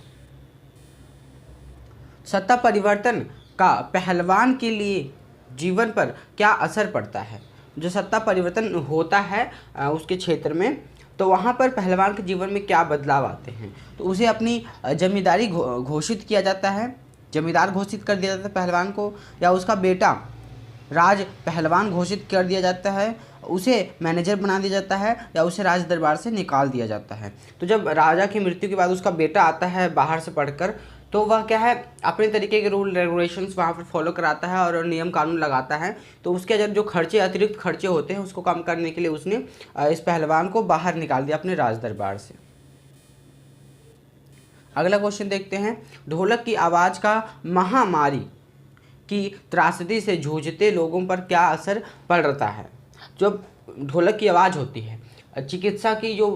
सत्ता परिवर्तन का पहलवान के लिए जीवन पर क्या असर पड़ता है? जो सत्ता परिवर्तन होता है उसके क्षेत्र में, तो वहाँ पर पहलवान के जीवन में क्या बदलाव आते हैं? तो उसे अपनी जमींदारी घोषित किया जाता है, जमींदार घोषित कर दिया जाता है पहलवान को, या उसका बेटा राज पहलवान घोषित कर दिया जाता है, उसे मैनेजर बना दिया जाता है, या उसे राज दरबार से निकाल दिया जाता है। तो जब राजा की मृत्यु के बाद उसका बेटा आता है बाहर से पढ़कर, तो वह क्या है अपने तरीके के रूल रेगुलेशंस वहाँ पर फॉलो कराता है और नियम कानून लगाता है। तो उसके जो खर्चे अतिरिक्त खर्चे होते हैं उसको कम करने के लिए उसने इस पहलवान को बाहर निकाल दिया अपने राज दरबार से। अगला क्वेश्चन देखते हैं, ढोलक की आवाज़ का महामारी की त्रासदी से जूझते लोगों पर क्या असर पड़ता है? जब ढोलक की आवाज़ होती है, चिकित्सा की जो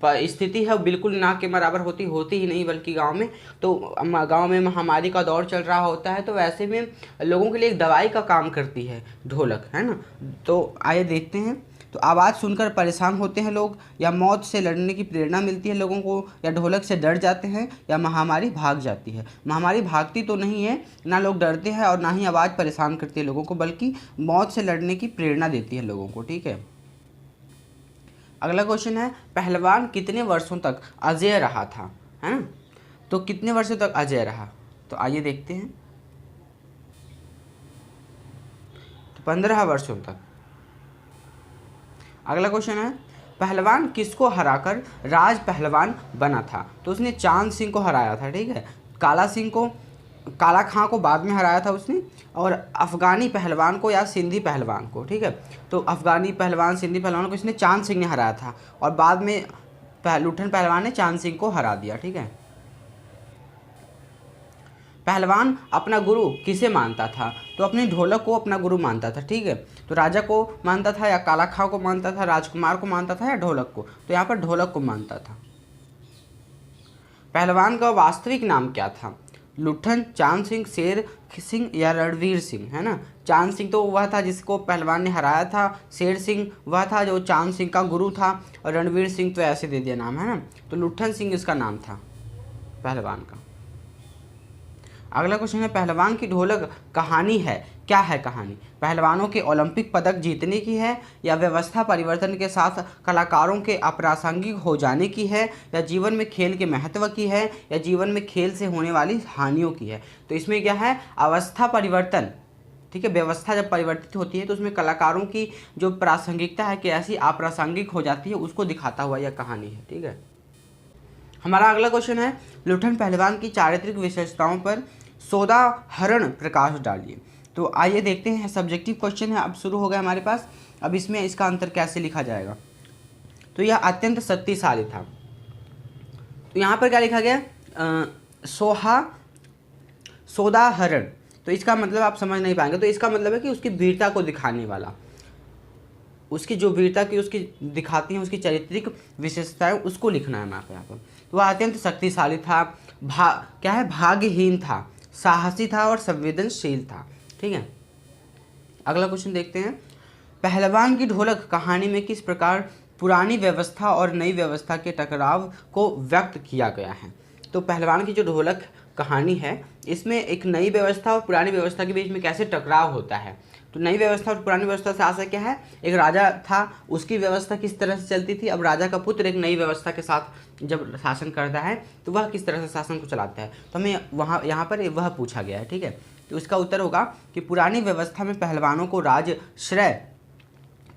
स्थिति है बिल्कुल ना के बराबर होती ही नहीं, बल्कि गांव में महामारी का दौर चल रहा होता है, तो वैसे में लोगों के लिए एक दवाई का काम करती है ढोलक, है ना? तो आइए देखते हैं। तो आवाज़ सुनकर परेशान होते हैं लोग, या मौत से लड़ने की प्रेरणा मिलती है लोगों को, या ढोलक से डर जाते हैं, या महामारी भाग जाती है। महामारी भागती तो नहीं है, ना लोग डरते हैं और ना ही आवाज़ परेशान करती है लोगों को, बल्कि मौत से लड़ने की प्रेरणा देती है लोगों को। ठीक है, अगला क्वेश्चन है, पहलवान कितने वर्षों तक अजेय रहा था, है ना? तो कितने वर्षों तक अजेय रहा, तो आइए देखते हैं। तो 15 वर्षों तक। अगला क्वेश्चन है, पहलवान किसको हराकर राज पहलवान बना था? तो उसने चांद सिंह को हराया था। ठीक है, काला खां को बाद में हराया था उसने, और अफगानी पहलवान को या सिंधी पहलवान को। ठीक है, तो अफगानी पहलवान, सिंधी पहलवान को इसने चांद सिंह ने हराया था, और बाद में लुठन पहलवान ने चांद सिंह को हरा दिया। ठीक है, पहलवान अपना गुरु किसे मानता था? तो अपने ढोलक को अपना गुरु मानता था। ठीक है, तो राजा को मानता था, या काला खां को मानता था, राजकुमार को मानता था, या ढोलक को? तो यहाँ पर ढोलक को मानता था। पहलवान का वास्तविक नाम क्या था? लुठन, चांद सिंह, शेर सिंह, या रणवीर सिंह, है ना? चांद सिंह तो वह था जिसको पहलवान ने हराया था, शेर सिंह वह था जो चांद सिंह का गुरु था, और रणवीर सिंह तो ऐसे दे दिया नाम, है ना? तो लुठन सिंह इसका नाम था पहलवान का। अगला क्वेश्चन है, पहलवान की ढोलक कहानी है, क्या है कहानी? पहलवानों के ओलंपिक पदक जीतने की है, या व्यवस्था परिवर्तन के साथ कलाकारों के अप्रासंगिक हो जाने की है, या जीवन में खेल के महत्व की है, या जीवन में खेल से होने वाली हानियों की है? तो इसमें क्या है, अवस्था परिवर्तन। ठीक है, व्यवस्था जब परिवर्तित होती है तो उसमें कलाकारों की जो प्रासंगिकता है कि ऐसी अप्रासंगिक हो जाती है, उसको दिखाता हुआ यह कहानी है। ठीक है, हमारा अगला क्वेश्चन है, लुठन पहलवान की चारित्रिक विशेषताओं पर सोदाहरण प्रकाश डालिए। तो आइए देखते हैं, सब्जेक्टिव क्वेश्चन है, अब शुरू हो गया हमारे पास। अब इसमें इसका आंसर कैसे लिखा जाएगा? तो यह अत्यंत शक्तिशाली था। तो यहाँ पर क्या लिखा गया? सोदाहरण। तो इसका मतलब आप समझ नहीं पाएंगे, तो इसका मतलब है कि उसकी वीरता को दिखाने वाला, उसकी जो वीरता की उसकी दिखाती हैं, उसकी चारित्रिक विशेषताएं, उसको लिखना है यहाँ पर। तो वह अत्यंत शक्तिशाली था, क्या है, भाग्यहीन था, साहसी था और संवेदनशील था। ठीक है, अगला क्वेश्चन देखते हैं, पहलवान की ढोलक कहानी में किस प्रकार पुरानी व्यवस्था और नई व्यवस्था के टकराव को व्यक्त किया गया है? तो पहलवान की जो ढोलक कहानी है, इसमें एक नई व्यवस्था और पुरानी व्यवस्था के बीच में कैसे टकराव होता है। तो नई व्यवस्था और पुरानी व्यवस्था से आशय क्या है? एक राजा था, उसकी व्यवस्था किस तरह से चलती थी, अब राजा का पुत्र एक नई व्यवस्था के साथ जब शासन करता है तो वह किस तरह से शासन को चलाता है। तो हमें यहाँ पर वह पूछा गया है। ठीक है, तो इसका उत्तर होगा कि पुरानी व्यवस्था में पहलवानों को राजश्रय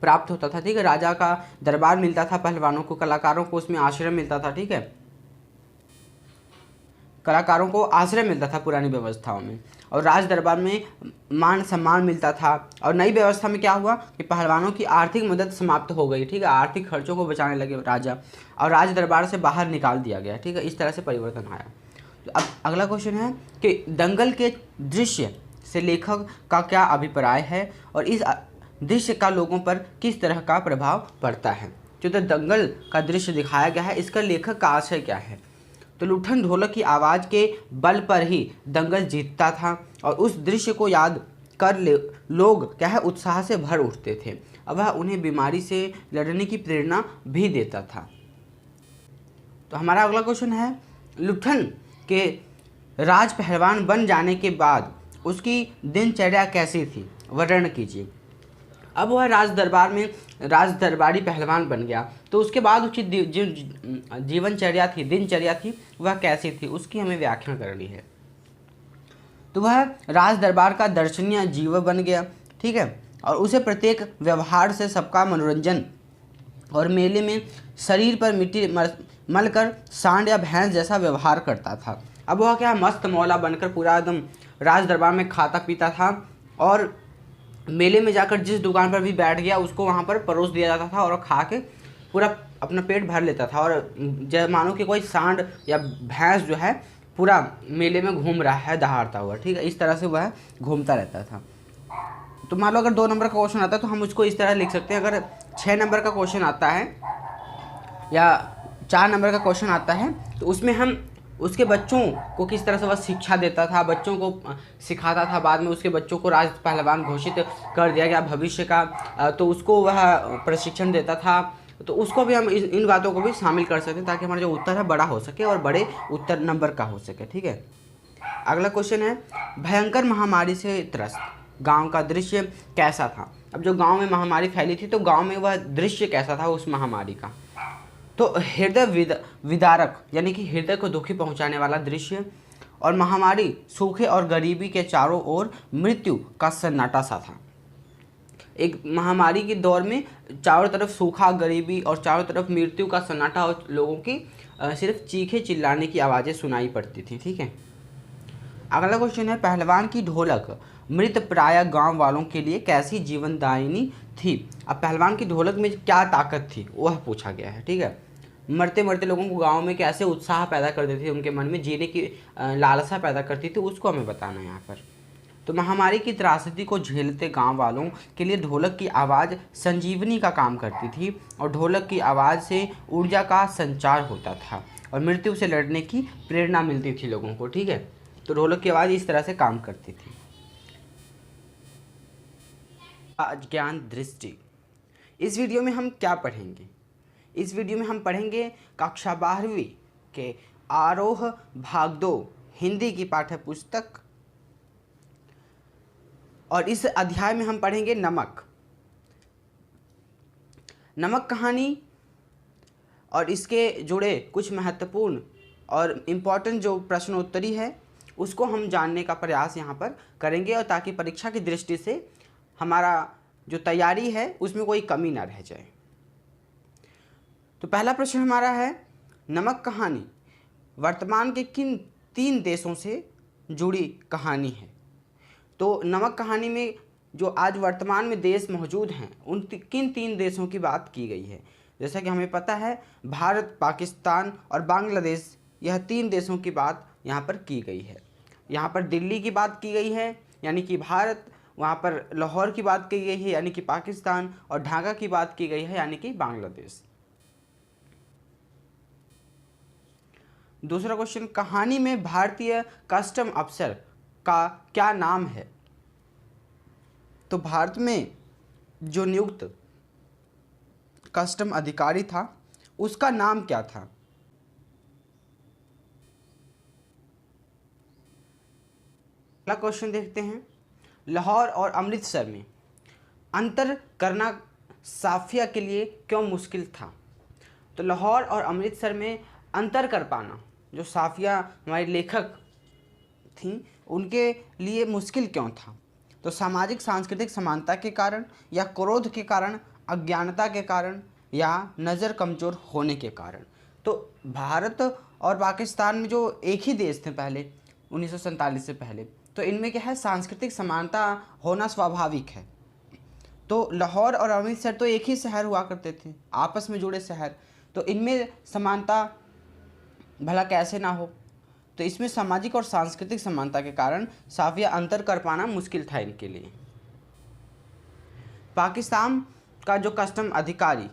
प्राप्त होता था। ठीक है, राजा का दरबार मिलता था पहलवानों को, कलाकारों को उसमें आश्रय मिलता था। ठीक है, कलाकारों को आश्रय मिलता था पुरानी व्यवस्थाओं में, और राज दरबार में मान सम्मान मिलता था। और नई व्यवस्था में क्या हुआ कि पहलवानों की आर्थिक मदद समाप्त हो गई। ठीक है, आर्थिक खर्चों को बचाने लगे राजा, और राज दरबार से बाहर निकाल दिया गया। ठीक है, इस तरह से परिवर्तन आया। तो अब अगला क्वेश्चन है कि दंगल के दृश्य से लेखक का क्या अभिप्राय है, और इस दृश्य का लोगों पर किस तरह का प्रभाव पड़ता है? जो दंगल का दृश्य दिखाया गया है, इसका लेखक का आशय क्या है? तो लुठन ढोलक की आवाज़ के बल पर ही दंगल जीतता था, और उस दृश्य को याद कर लोग क्या है, उत्साह से भर उठते थे। अब वह उन्हें बीमारी से लड़ने की प्रेरणा भी देता था। तो हमारा अगला क्वेश्चन है, लुठन के राज पहलवान बन जाने के बाद उसकी दिनचर्या कैसी थी, वर्णन कीजिए। अब वह राज दरबार में राज दरबारी पहलवान बन गया, तो उसके बाद उसकी जीवनचर्या थी, दिनचर्या थी, वह कैसी थी, उसकी हमें व्याख्या करनी है। तो वह राज दरबार का दर्शनीय जीव बन गया। ठीक है, और उसे प्रत्येक व्यवहार से सबका मनोरंजन, और मेले में शरीर पर मिट्टी मलकर सांड या भैंस जैसा व्यवहार करता था। अब वह क्या, मस्त मौला बनकर पूरा एकदम राज दरबार में खाता पीता था, और मेले में जाकर जिस दुकान पर भी बैठ गया उसको वहाँ पर परोस दिया जाता था, और खा के पूरा अपना पेट भर लेता था। और जब मानो कि कोई सांड या भैंस जो है पूरा मेले में घूम रहा है दहाड़ता हुआ। ठीक है, इस तरह से वह घूमता रहता था। तो मान लो अगर 2 नंबर का क्वेश्चन आता है तो हम उसको इस तरह लिख सकते हैं। अगर 6 नंबर का क्वेश्चन आता है या 4 नंबर का क्वेश्चन आता है तो उसमें हम उसके बच्चों को किस तरह से वह शिक्षा देता था, बच्चों को सिखाता था। बाद में उसके बच्चों को राज पहलवान घोषित कर दिया गया भविष्य का, तो उसको वह प्रशिक्षण देता था। तो उसको भी हम इन बातों को भी शामिल कर सकते हैं ताकि हमारा जो उत्तर है बड़ा हो सके और बड़े उत्तर नंबर का हो सके। ठीक है, अगला क्वेश्चन है, भयंकर महामारी से त्रस्त गांव का दृश्य कैसा था। अब जो गांव में महामारी फैली थी तो गांव में वह दृश्य कैसा था उस महामारी का। तो हृदय विदारक यानी कि हृदय को दुखी पहुंचाने वाला दृश्य, और महामारी, सूखे और गरीबी के चारों ओर मृत्यु का सन्नाटा सा था। एक महामारी के दौर में चारों तरफ सूखा, गरीबी और चारों तरफ मृत्यु का सन्नाटा और लोगों की सिर्फ चीखे चिल्लाने की आवाज़ें सुनाई पड़ती थी। ठीक है, अगला क्वेश्चन है, पहलवान की ढोलक मृत प्राय गांव वालों के लिए कैसी जीवनदायिनी थी। अब पहलवान की ढोलक में क्या ताकत थी वह पूछा गया है। ठीक है, मरते मरते लोगों को गांव में कैसे उत्साह पैदा कर देती थी, उनके मन में जीने की लालसा पैदा करती थी, उसको हमें बताना है यहाँ पर। तो महामारी की त्रासदी को झेलते गांव वालों के लिए ढोलक की आवाज़ संजीवनी का काम करती थी, और ढोलक की आवाज़ से ऊर्जा का संचार होता था और मृत्यु से लड़ने की प्रेरणा मिलती थी लोगों को। ठीक है, तो ढोलक की आवाज़ इस तरह से काम करती थी। ज्ञान दृष्टि, इस वीडियो में हम क्या पढ़ेंगे? इस वीडियो में हम पढ़ेंगे कक्षा 12वीं के आरोह भाग 2 हिंदी की पाठ्य पुस्तक, और इस अध्याय में हम पढ़ेंगे नमक कहानी और इसके जुड़े कुछ महत्वपूर्ण और इम्पॉर्टेंट जो प्रश्नोत्तरी है उसको हम जानने का प्रयास यहाँ पर करेंगे, और ताकि परीक्षा की दृष्टि से हमारा जो तैयारी है उसमें कोई कमी ना रह जाए। तो पहला प्रश्न हमारा है, नमक कहानी वर्तमान के किन 3 देशों से जुड़ी कहानी है। तो नमक कहानी में जो आज वर्तमान में देश मौजूद हैं उन किन 3 देशों की बात की गई है। जैसा कि हमें पता है भारत, पाकिस्तान और बांग्लादेश, यह 3 देशों की बात यहाँ पर की गई है। यहाँ पर दिल्ली की बात की गई है यानी कि भारत, वहाँ पर लाहौर की बात की गई है यानी कि पाकिस्तान, और ढाका की बात की गई है यानी कि बांग्लादेश। दूसरा क्वेश्चन, कहानी में भारतीय कस्टम अफसर का क्या नाम है। तो भारत में जो नियुक्त कस्टम अधिकारी था उसका नाम क्या था। अगला क्वेश्चन देखते हैं, लाहौर और अमृतसर में अंतर करना साफिया के लिए क्यों मुश्किल था। तो लाहौर और अमृतसर में अंतर कर पाना जो साफिया हमारे लेखक थी उनके लिए मुश्किल क्यों था। तो सामाजिक सांस्कृतिक समानता के कारण, या क्रोध के कारण, अज्ञानता के कारण, या नज़र कमज़ोर होने के कारण। तो भारत और पाकिस्तान में जो एक ही देश थे पहले 1947 से पहले, तो इनमें क्या है, सांस्कृतिक समानता होना स्वाभाविक है। तो लाहौर और अमृतसर तो एक ही शहर हुआ करते थे, आपस में जुड़े शहर, तो इनमें समानता भला कैसे ना हो। तो इसमें सामाजिक और सांस्कृतिक समानता के कारण साफिया अंतर कर पाना मुश्किल था इनके लिए। पाकिस्तान का जो कस्टम अधिकारी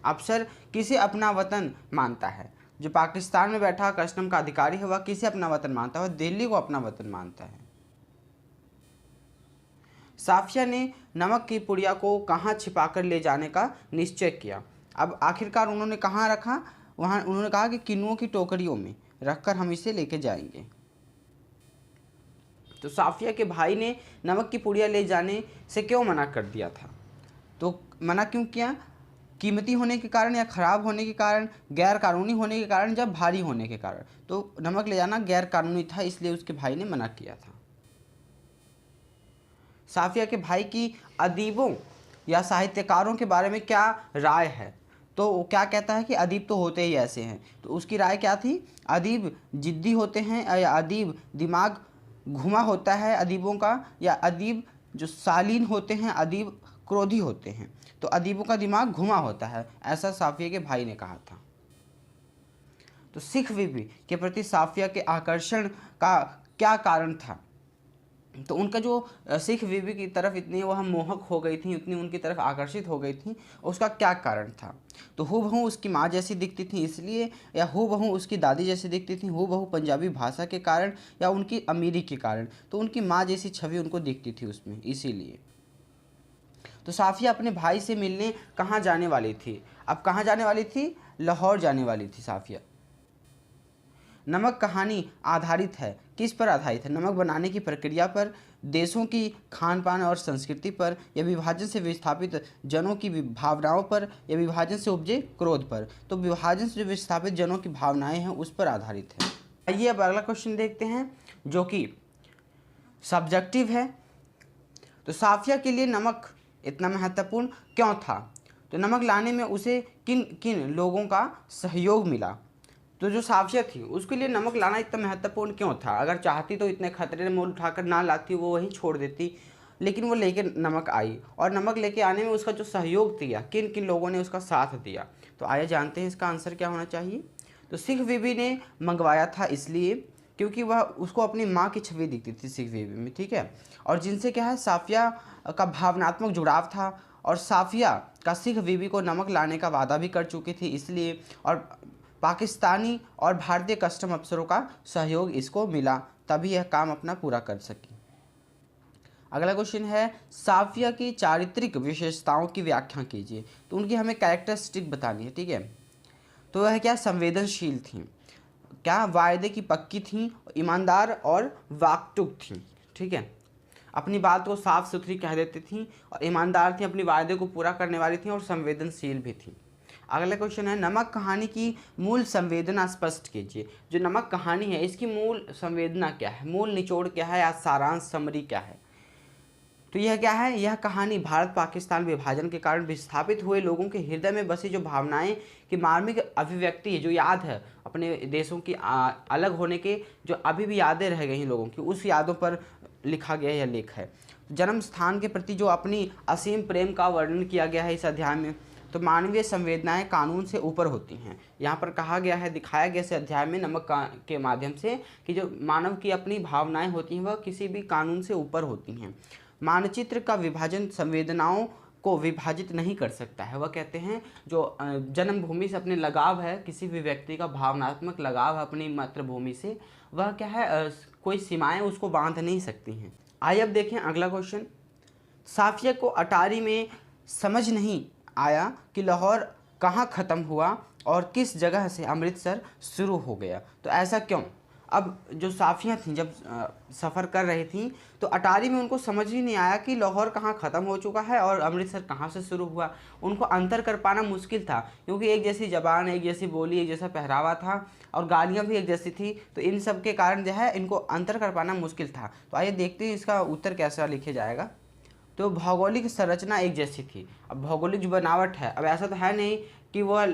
अफसर किसे अपना वतन मानता है। जो पाकिस्तान में बैठा कस्टम का अधिकारी है वह किसे अपना वतन मानता है, वह दिल्ली को अपना वतन मानता है। साफिया ने नमक की पुड़िया को कहाँ छिपाकर ले जाने का निश्चय किया। अब आखिरकार उन्होंने कहाँ रखा, वहाँ उन्होंने कहा कि किन्नुओं की टोकरियों में रखकर हम इसे लेके जाएंगे। तो साफिया के भाई ने नमक की पुड़िया ले जाने से क्यों मना कर दिया था। तो मना क्यों किया, कीमती होने के कारण, या ख़राब होने के कारण, गैर कानूनी होने के कारण, या भारी होने के कारण। तो नमक ले जाना गैर कानूनी था, इसलिए उसके भाई ने मना किया था। साफिया के भाई की अदीबों या साहित्यकारों के बारे में क्या राय है। तो वो क्या कहता है कि अदीब तो होते ही ऐसे हैं। तो उसकी राय क्या थी, अदीब जिद्दी होते हैं, या अदीब दिमाग घुमा होता है अदीबों का, या अदीब जो शालीन होते हैं, अदीब क्रोधी होते हैं। तो अदीबों का दिमाग घुमा होता है, ऐसा साफिया के भाई ने कहा था। तो सिख विवि के प्रति साफिया के आकर्षण का क्या कारण था। तो उनका जो सिख बीवी की तरफ इतनी वह मोहक हो गई थी, उतनी उनकी तरफ आकर्षित हो गई थी, उसका क्या कारण था? तो हूबहू उसकी माँ जैसी दिखती थी इसलिए, या हूबहू उसकी दादी जैसी दिखती थी, हूबहू पंजाबी भाषा के कारण, या उनकी अमीरी के कारण? तो उनकी माँ जैसी छवि उनको दिखती थी उसमें, इसीलिए। तो साफिया अपने भाई से मिलने कहाँ जाने वाली थी? अब कहाँ जाने वाली थी? लाहौर जाने वाली थी साफिया। नमक कहानी आधारित है, किस पर आधारित है? नमक बनाने की प्रक्रिया पर, देशों की खान पान और संस्कृति पर, या विभाजन से विस्थापित जनों की भावनाओं पर, या विभाजन से उपजे क्रोध पर? तो विभाजन से विस्थापित जनों की भावनाएं हैं उस पर आधारित है। आइए अब अगला क्वेश्चन देखते हैं जो कि सब्जेक्टिव है। तो साफिया के लिए नमक इतना महत्वपूर्ण क्यों था? तो नमक लाने में उसे किन किन लोगों का सहयोग मिला? तो जो साफिया थी उसके लिए नमक लाना इतना महत्वपूर्ण क्यों था? अगर चाहती तो इतने खतरे मोल उठाकर ना लाती, वो वहीं छोड़ देती, लेकिन वो लेके नमक आई, और नमक लेके आने में उसका जो सहयोग दिया, किन किन लोगों ने उसका साथ दिया? तो आइए जानते हैं इसका आंसर क्या होना चाहिए। तो सिख बीबी ने मंगवाया था इसलिए क्योंकि वह उसको अपनी माँ की छवि दिखती थी सिख बीबी में, ठीक है, और जिनसे क्या है साफिया का भावनात्मक जुड़ाव था, और साफिया का सिख बीबी को नमक लाने का वादा भी कर चुकी थी इसलिए, और पाकिस्तानी और भारतीय कस्टम अफसरों का सहयोग इसको मिला, तभी यह काम अपना पूरा कर सकी। अगला क्वेश्चन है साफिया की चारित्रिक विशेषताओं की व्याख्या कीजिए। तो उनकी हमें कैरेक्टरिस्टिक बतानी है, ठीक है। तो वह क्या संवेदनशील थी, क्या वायदे की पक्की थी, ईमानदार और वाकटुक थी, ठीक है, अपनी बात को साफ सुथरी कह देती थी, और ईमानदार थी, अपनी वायदे को पूरा करने वाली थी, और संवेदनशील भी थी। अगला क्वेश्चन है नमक कहानी की मूल संवेदना स्पष्ट कीजिए। जो नमक कहानी है इसकी मूल संवेदना क्या है, मूल निचोड़ क्या है, या सारांश समरी क्या है? तो यह क्या है? यह कहानी भारत पाकिस्तान विभाजन के कारण विस्थापित हुए लोगों के हृदय में बसी जो भावनाएं की मार्मिक अभिव्यक्ति है, जो याद है अपने देशों की अलग होने के जो अभी भी यादें रह गई हैं लोगों की, उस यादों पर लिखा गया यह लेख है। जन्म स्थान के प्रति जो अपनी असीम प्रेम का वर्णन किया गया है इस अध्याय में। तो मानवीय संवेदनाएं कानून से ऊपर होती हैं, यहाँ पर कहा गया है, दिखाया गया इस अध्याय में नमक के माध्यम से कि जो मानव की अपनी भावनाएं होती हैं वह किसी भी कानून से ऊपर होती हैं। मानचित्र का विभाजन संवेदनाओं को विभाजित नहीं कर सकता है। वह कहते हैं जो जन्मभूमि से अपने लगाव है, किसी भी व्यक्ति का भावनात्मक लगाव है अपनी मातृभूमि से, वह क्या है कोई सीमाएं उसको बांध नहीं सकती हैं। आइए अब देखें अगला क्वेश्चन। साफिया को अटारी में समझ नहीं आया कि लाहौर कहाँ ख़त्म हुआ और किस जगह से अमृतसर शुरू हो गया। तो ऐसा क्यों? अब जो साफियाँ थीं जब सफ़र कर रही थीं तो अटारी में उनको समझ ही नहीं आया कि लाहौर कहाँ ख़त्म हो चुका है और अमृतसर कहाँ से शुरू हुआ। उनको अंतर कर पाना मुश्किल था क्योंकि एक जैसी ज़बान, एक जैसी बोली, एक जैसा पहरावा था और गालियाँ भी एक जैसी थी, तो इन सब के कारण जो है इनको अंतर कर पाना मुश्किल था। तो आइए देखते हैं इसका उत्तर कैसा लिखे जाएगा। तो भौगोलिक संरचना एक जैसी थी। अब भौगोलिक जो बनावट है, अब ऐसा तो है नहीं कि वह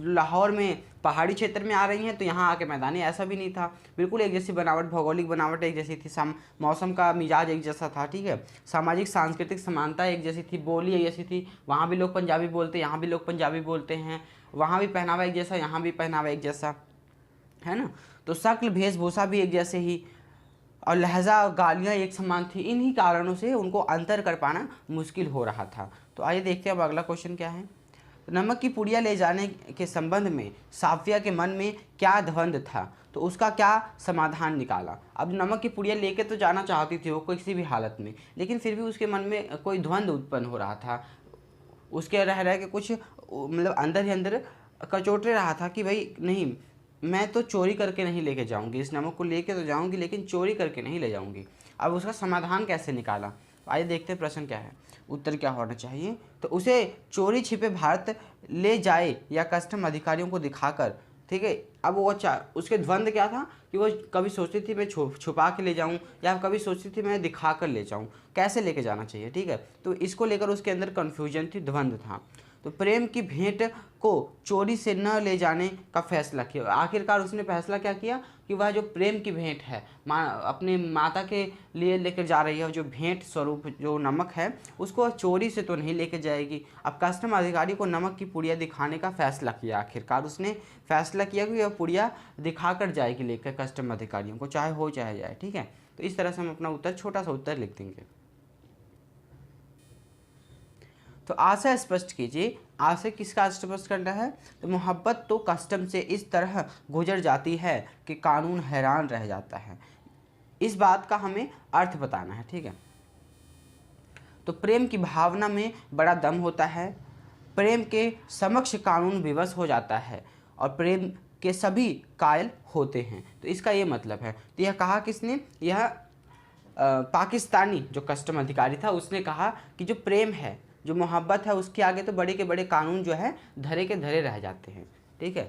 लाहौर में पहाड़ी क्षेत्र में आ रही हैं तो यहाँ आके मैदानी, ऐसा भी नहीं था। बिल्कुल एक जैसी बनावट, भौगोलिक बनावट एक जैसी थी, मौसम का मिजाज एक जैसा था, ठीक है। सामाजिक सांस्कृतिक समानता एक जैसी थी, बोली एक जैसी थी, वहाँ भी लोग पंजाबी बोलते, यहाँ भी लोग पंजाबी बोलते हैं, वहाँ भी पहनावा एक जैसा, यहाँ भी पहनावा एक जैसा, है ना। तो शक्ल वेशभूषा भी एक जैसे ही, और लहजा गालियाँ एक समान थी। इन्हीं कारणों से उनको अंतर कर पाना मुश्किल हो रहा था। तो आइए देखते हैं अब अगला क्वेश्चन क्या है। नमक की पुड़िया ले जाने के संबंध में साफिया के मन में क्या द्वंद्व था, तो उसका क्या समाधान निकाला। अब नमक की पुड़िया लेके तो जाना चाहती थी वो किसी भी हालत में, लेकिन फिर भी उसके मन में कोई द्वंद्व उत्पन्न हो रहा था। उसके रह के कुछ मतलब अंदर ही अंदर कचोट रहा था कि भाई नहीं, मैं तो चोरी करके नहीं लेके जाऊंगी, इस नमक को लेके तो जाऊंगी लेकिन चोरी करके नहीं ले जाऊंगी। अब उसका समाधान कैसे निकाला, आइए देखते हैं प्रश्न क्या है, उत्तर क्या होना चाहिए। तो उसे चोरी छिपे भारत ले जाए या कस्टम अधिकारियों को दिखाकर, ठीक है। अब वो उसके द्वंद्व क्या था कि वो कभी सोचती थी मैं छुपा के ले जाऊं या कभी सोचती थी मैं दिखा कर ले जाऊं, कैसे लेके जाना चाहिए, ठीक है। तो इसको लेकर उसके अंदर कन्फ्यूजन थी, द्वंद्व था। तो प्रेम की भेंट को चोरी से न ले जाने का फैसला किया। आखिरकार उसने फैसला क्या किया कि वह जो प्रेम की भेंट है अपने माता के लिए लेकर जा रही है, जो भेंट स्वरूप जो नमक है उसको चोरी से तो नहीं लेकर जाएगी। अब कस्टम अधिकारी को नमक की पुड़िया दिखाने का फैसला किया। आखिरकार उसने फैसला किया कि वह पुड़िया दिखा कर जाएगी लेकर कस्टम अधिकारियों को, चाहे हो चाहे जाए, ठीक है। तो इस तरह से हम अपना उत्तर, छोटा सा उत्तर लिख देंगे। तो आशय स्पष्ट कीजिए, आशय किसका स्पष्ट करना है? तो मोहब्बत तो कस्टम से इस तरह गुजर जाती है कि कानून हैरान रह जाता है। इस बात का हमें अर्थ बताना है, ठीक है। तो प्रेम की भावना में बड़ा दम होता है, प्रेम के समक्ष कानून विवश हो जाता है और प्रेम के सभी कायल होते हैं। तो इसका ये मतलब है। तो यह कहा किसने? यह पाकिस्तानी जो कस्टम अधिकारी था उसने कहा कि जो प्रेम है, जो मोहब्बत है, उसके आगे तो बड़े के बड़े कानून जो है धरे के धरे रह जाते हैं, ठीक है।